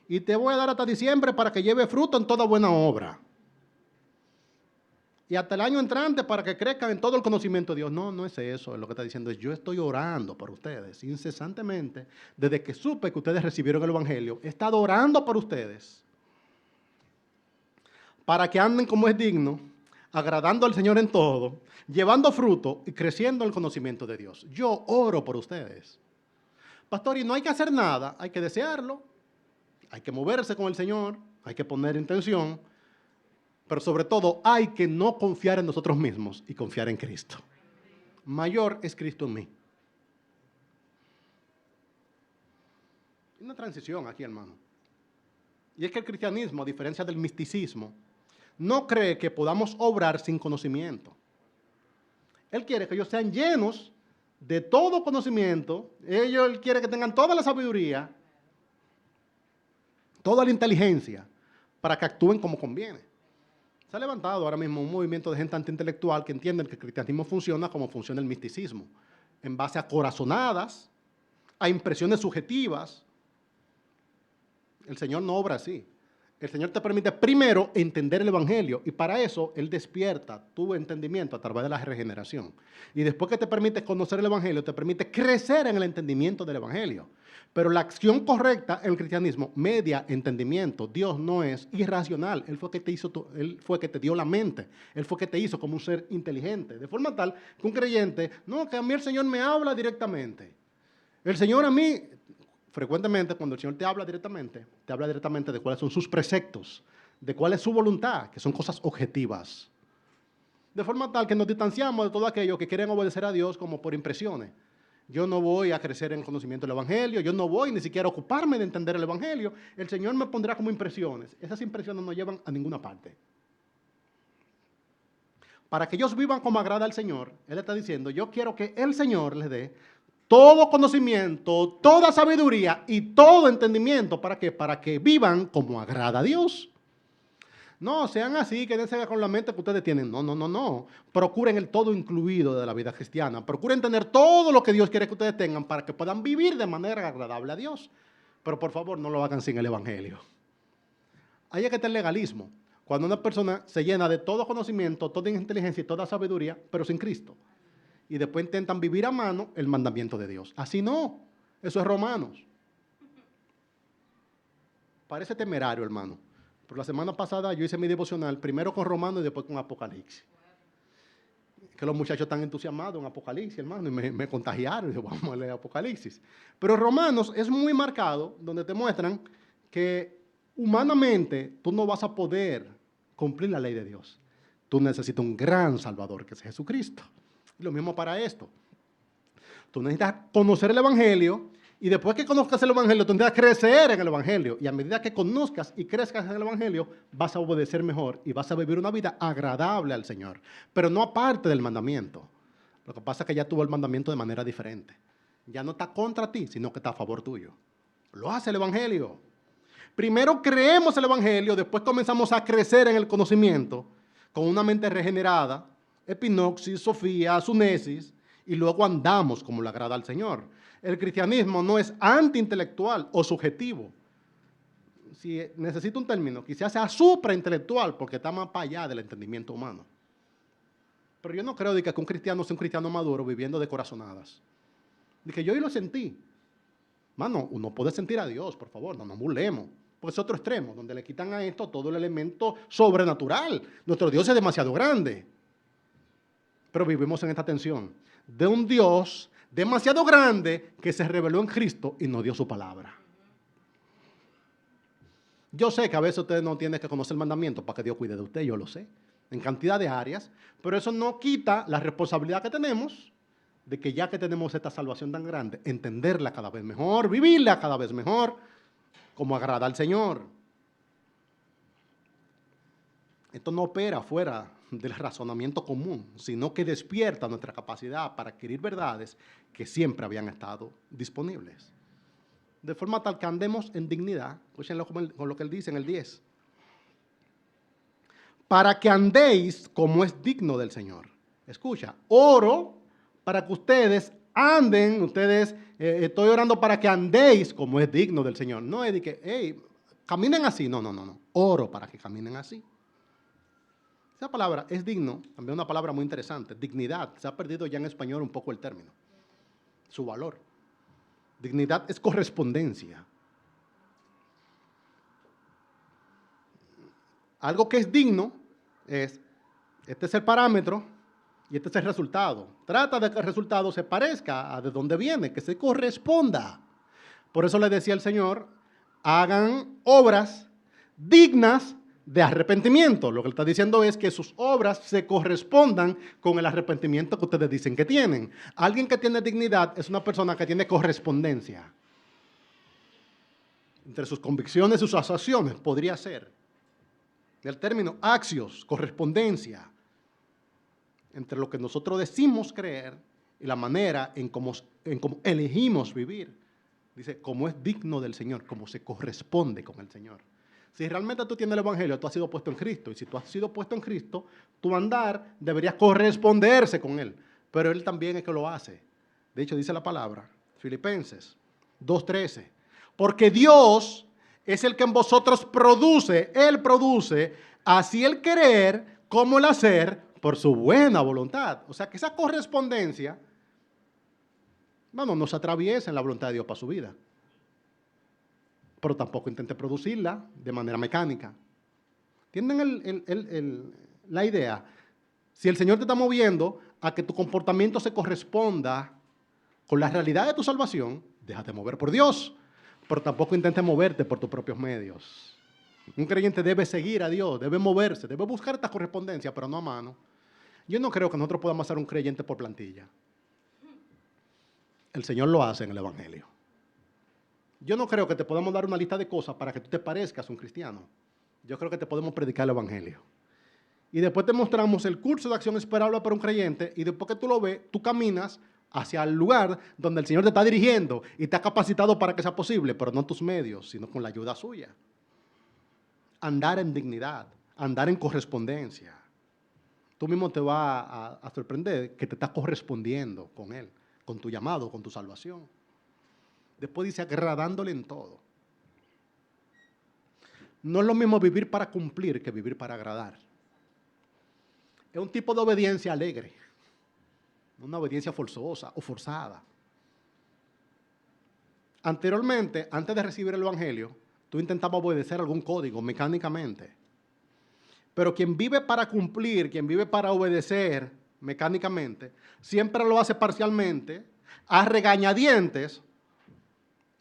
[SPEAKER 1] Y te voy a dar hasta diciembre para que lleve fruto en toda buena obra. y hasta el año entrante para que crezcan en todo el conocimiento de Dios. No, no es eso. Lo que está diciendo es, yo estoy orando por ustedes incesantemente. Desde que supe que ustedes recibieron el Evangelio, he estado orando por ustedes para que anden como es digno, agradando al Señor en todo, llevando fruto y creciendo en el conocimiento de Dios. Yo oro por ustedes. Pastor, y no hay que hacer nada, hay que desearlo, hay que moverse con el Señor, hay que poner intención, pero sobre todo hay que no confiar en nosotros mismos y confiar en Cristo. Mayor es Cristo en mí. Hay una transición aquí, hermano. Y es que el cristianismo, a diferencia del misticismo, no cree que podamos obrar sin conocimiento. Él quiere que ellos sean llenos de todo conocimiento. Él quiere que tengan toda la sabiduría, toda la inteligencia, para que actúen como conviene. Se ha levantado ahora mismo un movimiento de gente antiintelectual que entienden que el cristianismo funciona como funciona el misticismo, en base a corazonadas, a impresiones subjetivas. El Señor no obra así. El Señor te permite primero entender el Evangelio y para eso Él despierta tu entendimiento a través de la regeneración. Y después que te permite conocer el Evangelio, te permite crecer en el entendimiento del Evangelio. Pero la acción correcta en el cristianismo media entendimiento. Dios no es irracional. Él fue que te hizo, Él fue que te dio la mente. Él fue que te hizo como un ser inteligente. De forma tal que un creyente, no, que a mí el Señor me habla directamente. El Señor a mí, frecuentemente cuando el Señor te habla directamente de cuáles son sus preceptos, de cuál es su voluntad, que son cosas objetivas. De forma tal que nos distanciamos de todo aquello que quieren obedecer a Dios como por impresiones. Yo no voy a crecer en conocimiento del Evangelio, yo no voy ni siquiera a ocuparme de entender el Evangelio. El Señor me pondrá como impresiones. Esas impresiones no llevan a ninguna parte. Para que ellos vivan como agrada al Señor, Él está diciendo, yo quiero que el Señor les dé todo conocimiento, toda sabiduría y todo entendimiento. ¿Para qué? Para que vivan como agrada a Dios. No, sean así, quédense con la mente que ustedes tienen. No, no, no, no. Procuren el todo incluido de la vida cristiana. Procuren tener todo lo que Dios quiere que ustedes tengan para que puedan vivir de manera agradable a Dios. Pero por favor, no lo hagan sin el Evangelio. Ahí es que está el legalismo. Cuando una persona se llena de todo conocimiento, toda inteligencia y toda sabiduría, pero sin Cristo. Y después intentan vivir a mano el mandamiento de Dios. Así no. Eso es Romanos. Parece temerario, hermano. Pero la semana pasada yo hice mi devocional, primero con Romanos y después con Apocalipsis. Que los muchachos están entusiasmados en Apocalipsis, hermano, y me contagiaron. Y dije, vamos a leer Apocalipsis. Pero Romanos es muy marcado, donde te muestran que humanamente tú no vas a poder cumplir la ley de Dios. Tú necesitas un gran Salvador, que es Jesucristo. Y lo mismo para esto. Tú necesitas conocer el Evangelio. Y después que conozcas el Evangelio, tú necesitas crecer en el Evangelio. Y a medida que conozcas y crezcas en el Evangelio, vas a obedecer mejor y vas a vivir una vida agradable al Señor. Pero no aparte del mandamiento. Lo que pasa es que ya tuvo el mandamiento de manera diferente. Ya no está contra ti, sino que está a favor tuyo. Lo hace el Evangelio. Primero creemos el Evangelio, después comenzamos a crecer en el conocimiento, con una mente regenerada, epinoxis, sofía, sunesis, y luego andamos como le agrada al Señor. El cristianismo no es antiintelectual o subjetivo. Si necesito un término, quizás sea supraintelectual, porque está más para allá del entendimiento humano. Pero yo no creo de que un cristiano sea un cristiano maduro viviendo de corazonadas. De que yo lo sentí. Mano, uno puede sentir a Dios, por favor, no nos burlemos. Porque es otro extremo, donde le quitan a esto todo el elemento sobrenatural. Nuestro Dios es demasiado grande. Pero vivimos en esta tensión de un Dios demasiado grande que se reveló en Cristo y nos dio su palabra. Yo sé que a veces usted no tiene que conocer el mandamiento para que Dios cuide de usted, yo lo sé, en cantidad de áreas, pero eso no quita la responsabilidad que tenemos de que ya que tenemos esta salvación tan grande, entenderla cada vez mejor, vivirla cada vez mejor, como agrada al Señor. Esto no opera fuera del razonamiento común, sino que despierta nuestra capacidad para adquirir verdades que siempre habían estado disponibles. De forma tal que andemos en dignidad, escúchenlo con lo que él dice en el 10. Para que andéis como es digno del Señor. Escucha, oro para que ustedes anden, estoy orando para que andéis como es digno del Señor. No es de que, hey, caminen así, no. Oro para que caminen así. Esa palabra es digno, también una palabra muy interesante, dignidad. Se ha perdido ya en español un poco el término, su valor. Dignidad es correspondencia. Algo que es digno es, este es el parámetro y este es el resultado. Trata de que el resultado se parezca a de dónde viene, que se corresponda. Por eso le decía el Señor, hagan obras dignas de arrepentimiento. Lo que le está diciendo es que sus obras se correspondan con el arrepentimiento que ustedes dicen que tienen. Alguien que tiene dignidad es una persona que tiene correspondencia entre sus convicciones y sus acciones, podría ser. El término axios, correspondencia, entre lo que nosotros decimos creer y la manera en cómo elegimos vivir. Dice, como es digno del Señor, como se corresponde con el Señor. Si realmente tú tienes el Evangelio, tú has sido puesto en Cristo. Y si tú has sido puesto en Cristo, tu andar debería corresponderse con Él. Pero Él también es que lo hace. De hecho, dice la palabra, Filipenses 2:13. Porque Dios es el que en vosotros produce, Él produce, así el querer como el hacer por su buena voluntad. O sea, que esa correspondencia, bueno, no se atraviesa en la voluntad de Dios para su vida. Pero tampoco intente producirla de manera mecánica. ¿Entienden la idea? Si el Señor te está moviendo a que tu comportamiento se corresponda con la realidad de tu salvación, déjate mover por Dios. Pero tampoco intentes moverte por tus propios medios. Un creyente debe seguir a Dios, debe moverse, debe buscar esta correspondencia, pero no a mano. Yo no creo que nosotros podamos ser un creyente por plantilla. El Señor lo hace en el Evangelio. Yo no creo que te podamos dar una lista de cosas para que tú te parezcas un cristiano. Yo creo que te podemos predicar el Evangelio. Y después te mostramos el curso de acción esperable para un creyente y después que tú lo ves, tú caminas hacia el lugar donde el Señor te está dirigiendo y te ha capacitado para que sea posible, pero no tus medios, sino con la ayuda suya. Andar en dignidad, andar en correspondencia. Tú mismo te vas a sorprender que te estás correspondiendo con Él, con tu llamado, con tu salvación. Después dice agradándole en todo. No es lo mismo vivir para cumplir que vivir para agradar. Es un tipo de obediencia alegre, una obediencia forzosa o forzada. Anteriormente, antes de recibir el Evangelio, tú intentabas obedecer algún código mecánicamente. Pero quien vive para cumplir, quien vive para obedecer mecánicamente, siempre lo hace parcialmente, a regañadientes,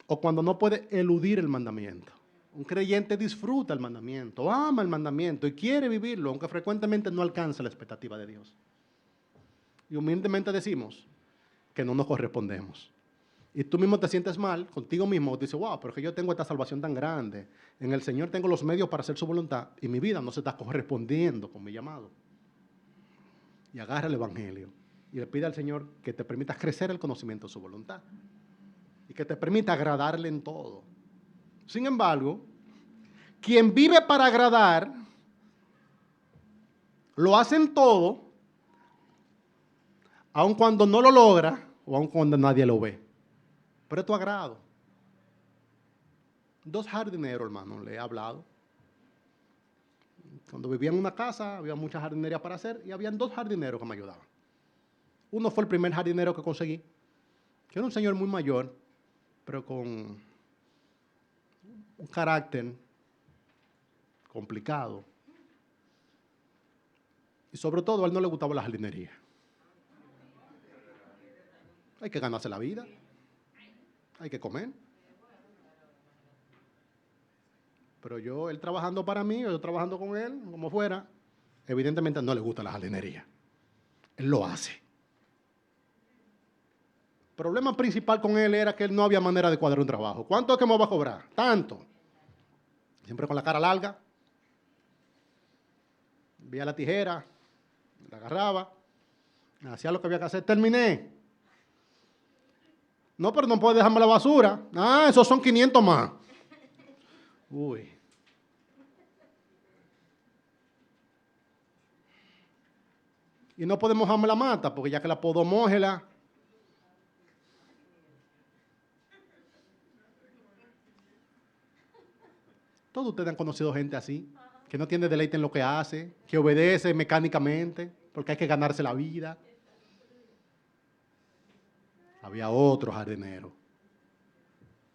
[SPEAKER 1] o cuando no puede eludir el mandamiento. Un creyente disfruta el mandamiento, ama el mandamiento y quiere vivirlo, aunque frecuentemente no alcanza la expectativa de Dios. Y humildemente decimos que no nos correspondemos. Y tú mismo te sientes mal contigo mismo, dices, wow, pero es que yo tengo esta salvación tan grande, en el Señor tengo los medios para hacer su voluntad y mi vida no se está correspondiendo con mi llamado. Y agarra el Evangelio y le pide al Señor que te permita crecer el conocimiento de su voluntad y que te permita agradarle en todo. Sin embargo, quien vive para agradar, lo hace en todo, aun cuando no lo logra o aun cuando nadie lo ve. Pero es tu agrado. 2 jardineros, hermano, le he hablado. Cuando vivía en una casa, había mucha jardinería para hacer y habían 2 jardineros que me ayudaban. Uno fue el primer jardinero que conseguí, que era un señor muy mayor, pero con un carácter complicado. Y sobre todo, a él no le gustaba la jardinería. Hay que ganarse la vida. Hay que comer. Pero él trabajando para mí, o yo trabajando con él, como fuera, evidentemente no le gusta la jardinería. Él lo hace. El problema principal con él era que él no había manera de cuadrar un trabajo. ¿Cuánto es que me va a cobrar? Tanto. Siempre con la cara larga. Veía la tijera, la agarraba, hacía lo que había que hacer, terminé. No, pero no puedes dejarme la basura. Ah, esos son 500 más. Uy. Y no podemos mojarme la mata, porque ya que la puedo mójela. Todos ustedes han conocido gente así. que no tiene deleite en lo que hace, que obedece mecánicamente, porque hay que ganarse la vida. Había otro jardinero.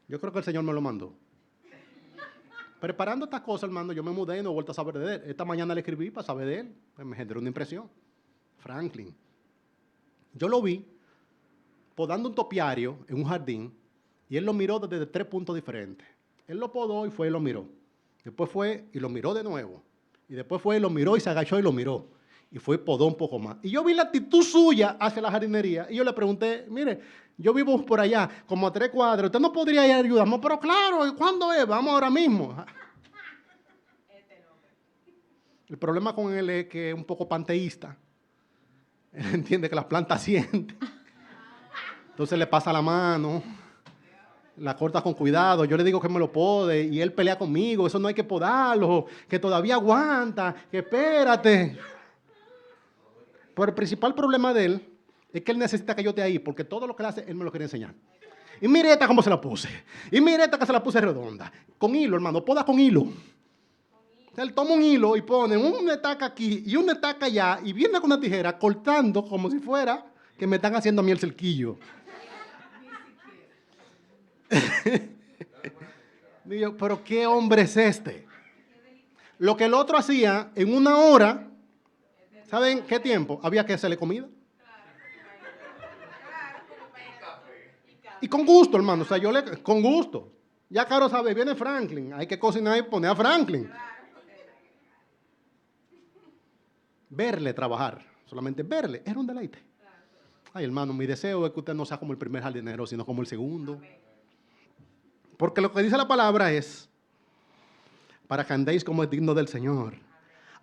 [SPEAKER 1] Yo creo que el Señor me lo mandó. Preparando estas cosas, hermano, yo me mudé y no he vuelto a saber de él. Esta mañana le escribí para saber de él. Pues me generó una impresión. Franklin. Yo lo vi podando un topiario en un jardín y él lo miró desde 3 puntos diferentes. Él lo podó y fue y lo miró. Después fue y lo miró de nuevo. Y después fue y lo miró y se agachó y lo miró. Y fue y podó un poco más. Y yo vi la actitud suya hacia la jardinería y yo le pregunté, mire, yo vivo por allá, como a 3 cuadras, ¿usted no podría ir a ayudarme? Pero claro, ¿y cuándo es? Vamos ahora mismo. El problema con él es que es un poco panteísta. Él entiende que las plantas sienten. Entonces le pasa la mano, la corta con cuidado, yo le digo que me lo pode y él pelea conmigo, eso no hay que podarlo, que todavía aguanta, que espérate. Pero el principal problema de él es que él necesita que yo esté ahí, porque todo lo que él hace, él me lo quiere enseñar. Y mire esta cómo se la puse, y mire esta que se la puse redonda, con hilo, hermano, poda con hilo. Él toma un hilo y pone una estaca aquí y una estaca allá y viene con una tijera cortando como si fuera que me están haciendo a mí el cerquillo. Digo, pero ¿qué hombre es este? Lo que el otro hacía en 1 hora, ¿saben qué tiempo? Había que hacerle comida. Y con gusto, hermano, o sea, con gusto. Ya Caro sabe, viene Franklin, hay que cocinar y poner a Franklin. Verle trabajar, solamente verle, era un deleite. Ay, hermano, mi deseo es que usted no sea como el primer jardinero, sino como el segundo. Porque lo que dice la palabra es, para que andéis como es digno del Señor,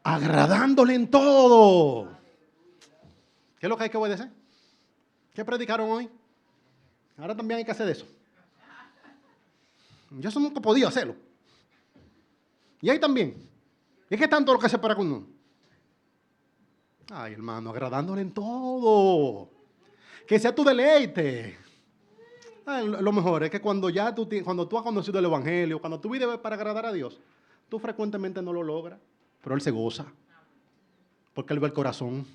[SPEAKER 1] agradándole en todo. ¿Qué es lo que hay que obedecer? ¿Qué predicaron hoy? Ahora también hay que hacer eso. Yo eso nunca podía hacerlo. Y ahí también. Y es que tanto lo que se para con uno. Ay, hermano, agradándole en todo. Que sea tu deleite. Ay, lo mejor es que cuando tú has conocido el Evangelio, cuando tú vives para agradar a Dios, tú frecuentemente no lo logras, pero Él se goza. Porque Él ve el corazón.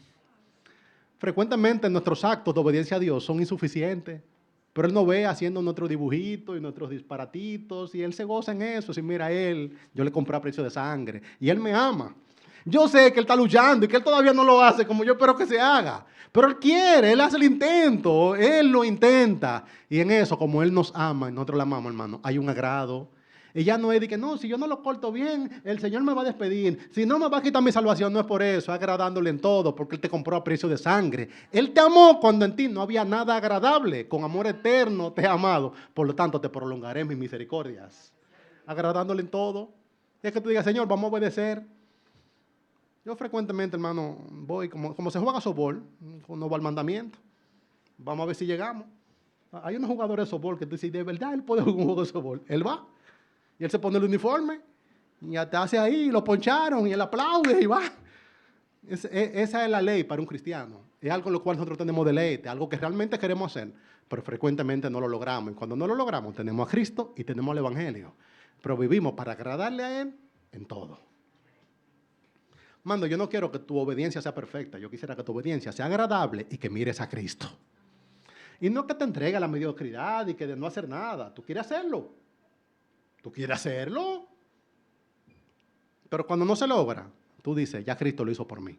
[SPEAKER 1] Frecuentemente nuestros actos de obediencia a Dios son insuficientes, pero Él nos ve haciendo nuestros dibujitos y nuestros disparatitos y Él se goza en eso. Si mira a Él, yo le compré a precio de sangre y Él me ama. Yo sé que Él está luchando y que Él todavía no lo hace como yo espero que se haga. Pero Él quiere, Él hace el intento, Él lo intenta. Y en eso, como Él nos ama y nosotros le amamos, hermano, hay un agrado. Y ya no es de que, no, si yo no lo corto bien, el Señor me va a despedir. Si no me va a quitar mi salvación, no es por eso, es agradándole en todo, porque Él te compró a precio de sangre. Él te amó cuando en ti no había nada agradable. Con amor eterno te he amado. Por lo tanto, te prolongaré mis misericordias. Agradándole en todo. Es que tú digas, Señor, vamos a obedecer. Yo frecuentemente, hermano, voy, como se juega softball, uno va al mandamiento. Vamos a ver si llegamos. Hay unos jugadores de softball que tú dices, de verdad él puede jugar un juego de softball. Él va. Y él se pone el uniforme. Y hasta hace ahí, lo poncharon y él aplaude y va. Esa es la ley para un cristiano. Es algo en lo cual nosotros tenemos deleite, algo que realmente queremos hacer, pero frecuentemente no lo logramos. Y cuando no lo logramos, tenemos a Cristo y tenemos al Evangelio. Pero vivimos para agradarle a Él en todo. Mando, yo no quiero que tu obediencia sea perfecta. Yo quisiera que tu obediencia sea agradable y que mires a Cristo. Y no que te entregue a la mediocridad y que de no hacer nada. Tú quieres hacerlo. Tú quieres hacerlo. Pero cuando no se logra, tú dices, ya Cristo lo hizo por mí.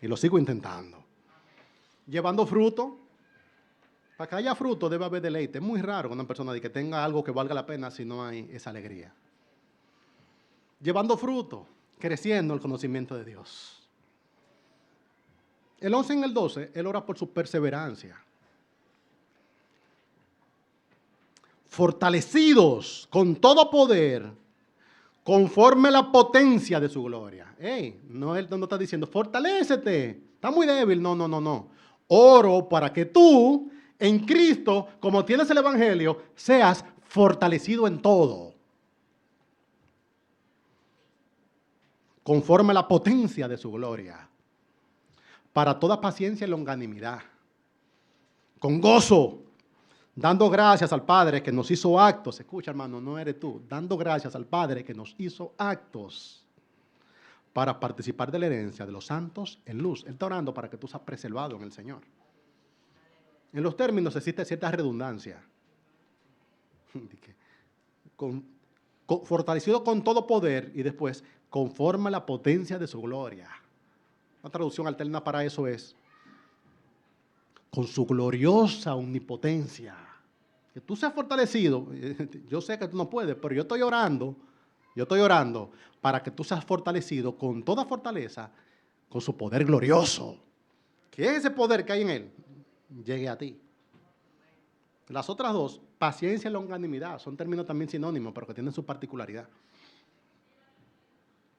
[SPEAKER 1] Y lo sigo intentando. Llevando fruto. Para que haya fruto debe haber deleite. Es muy raro cuando una persona que tenga algo que valga la pena si no hay esa alegría. Llevando fruto. Creciendo el conocimiento de Dios. El 11 en el 12, él ora por su perseverancia. Fortalecidos con todo poder, conforme la potencia de su gloria. No, él no está diciendo, fortalécete, está muy débil. No. Oro para que tú, en Cristo, como tienes el Evangelio, seas fortalecido en todo. Conforme la potencia de su gloria, para toda paciencia y longanimidad, con gozo, dando gracias al Padre que nos hizo actos. Escucha, hermano, no eres tú, dando gracias al Padre que nos hizo actos para participar de la herencia de los santos en luz. Él está orando para que tú seas preservado en el Señor. En los términos existe cierta redundancia. Fortalecido con todo poder y después conforme a la potencia de su gloria. Una traducción alterna para eso es con su gloriosa omnipotencia. Que tú seas fortalecido. Yo sé que tú no puedes, pero yo estoy orando para que tú seas fortalecido con toda fortaleza, con su poder glorioso. Que ese poder que hay en él llegue a ti. Las otras dos, paciencia y longanimidad, son términos también sinónimos, pero que tienen su particularidad.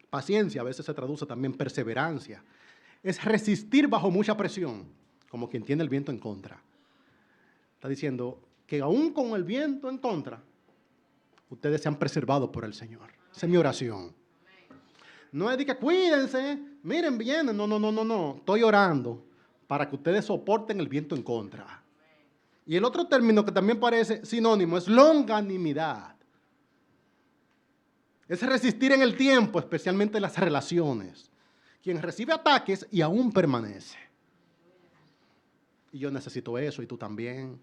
[SPEAKER 1] Paciencia a veces se traduce también perseverancia. Es resistir bajo mucha presión, como quien tiene el viento en contra. Está diciendo que aún con el viento en contra, ustedes se han preservado por el Señor. Esa es mi oración. No es de que cuídense, miren bien, no. Estoy orando para que ustedes soporten el viento en contra. Y el otro término que también parece sinónimo es longanimidad. Es resistir en el tiempo, especialmente en las relaciones. Quien recibe ataques y aún permanece. Y yo necesito eso, y tú también.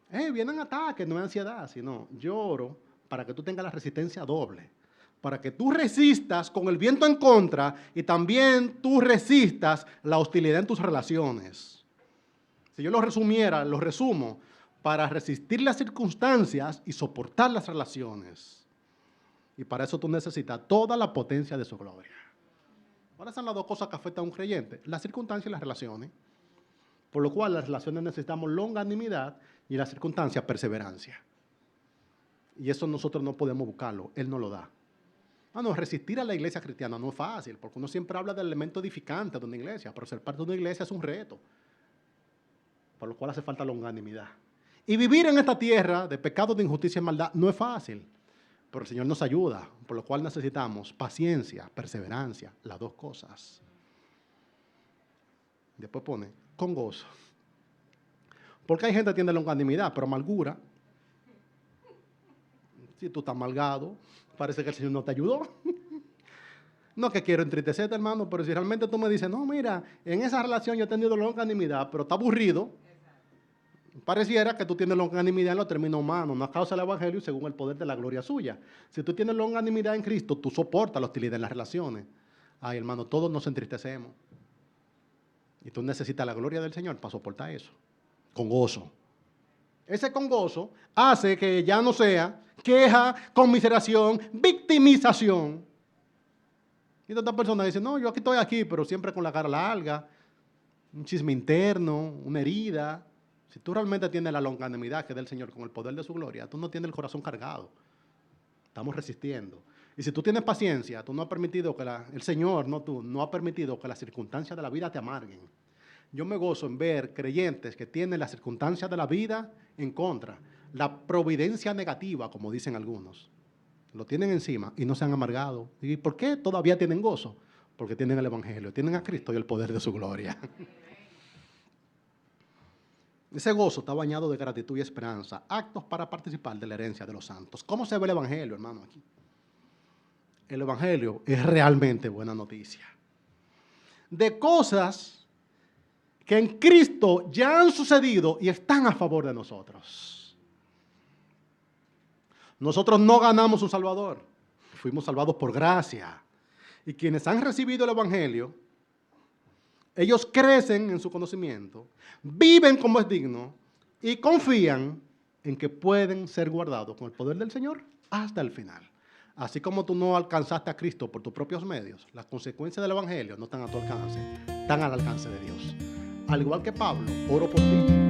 [SPEAKER 1] Vienen ataques, no es ansiedad, sino yo oro para que tú tengas la resistencia doble. Para que tú resistas con el viento en contra y también tú resistas la hostilidad en tus relaciones. Si yo lo resumo, para resistir las circunstancias y soportar las relaciones. Y para eso tú necesitas toda la potencia de su gloria. ¿Cuáles son las dos cosas que afectan a un creyente? Las circunstancias y las relaciones. Por lo cual, las relaciones necesitamos longanimidad y las circunstancias perseverancia. Y eso nosotros no podemos buscarlo, Él nos lo da. Resistir a la iglesia cristiana no es fácil, porque uno siempre habla del elemento edificante de una iglesia, pero ser parte de una iglesia es un reto. Por lo cual hace falta longanimidad. Y vivir en esta tierra de pecado, de injusticia y maldad no es fácil, pero el Señor nos ayuda, por lo cual necesitamos paciencia, perseverancia, las dos cosas. Después pone, con gozo. Porque hay gente que tiene longanimidad, pero amargura. Si tú estás amargado, parece que el Señor no te ayudó. No que quiero entristecerte, hermano, pero si realmente tú me dices, no, mira, en esa relación yo he tenido longanimidad, pero está aburrido, pareciera que tú tienes longanimidad en los términos humanos, no a causa del Evangelio y según el poder de la gloria suya. Si tú tienes longanimidad en Cristo, tú soportas la hostilidad en las relaciones. Ay, hermano, todos nos entristecemos. Y tú necesitas la gloria del Señor para soportar eso, con gozo. Ese con gozo hace que ya no sea queja, conmiseración, victimización. Y otras personas dicen, no, yo aquí estoy aquí, pero siempre con la cara larga, un chisme interno, una herida. Si tú realmente tienes la longanimidad que es del Señor con el poder de su gloria, tú no tienes el corazón cargado. Estamos resistiendo. Y si tú tienes paciencia, tú no has permitido que el Señor, no tú, no ha permitido que las circunstancias de la vida te amarguen. Yo me gozo en ver creyentes que tienen las circunstancias de la vida en contra, la providencia negativa, como dicen algunos. Lo tienen encima y no se han amargado. ¿Y por qué todavía tienen gozo? Porque tienen el Evangelio, tienen a Cristo y el poder de su gloria. Ese gozo está bañado de gratitud y esperanza, actos para participar de la herencia de los santos. ¿Cómo se ve el Evangelio, hermano, aquí? El Evangelio es realmente buena noticia. De cosas que en Cristo ya han sucedido y están a favor de nosotros. Nosotros no ganamos un Salvador, fuimos salvados por gracia. Y quienes han recibido el Evangelio, ellos crecen en su conocimiento, viven como es digno y confían en que pueden ser guardados con el poder del Señor hasta el final. Así como tú no alcanzaste a Cristo por tus propios medios, las consecuencias del Evangelio no están a tu alcance, están al alcance de Dios. Al igual que Pablo, oro por ti.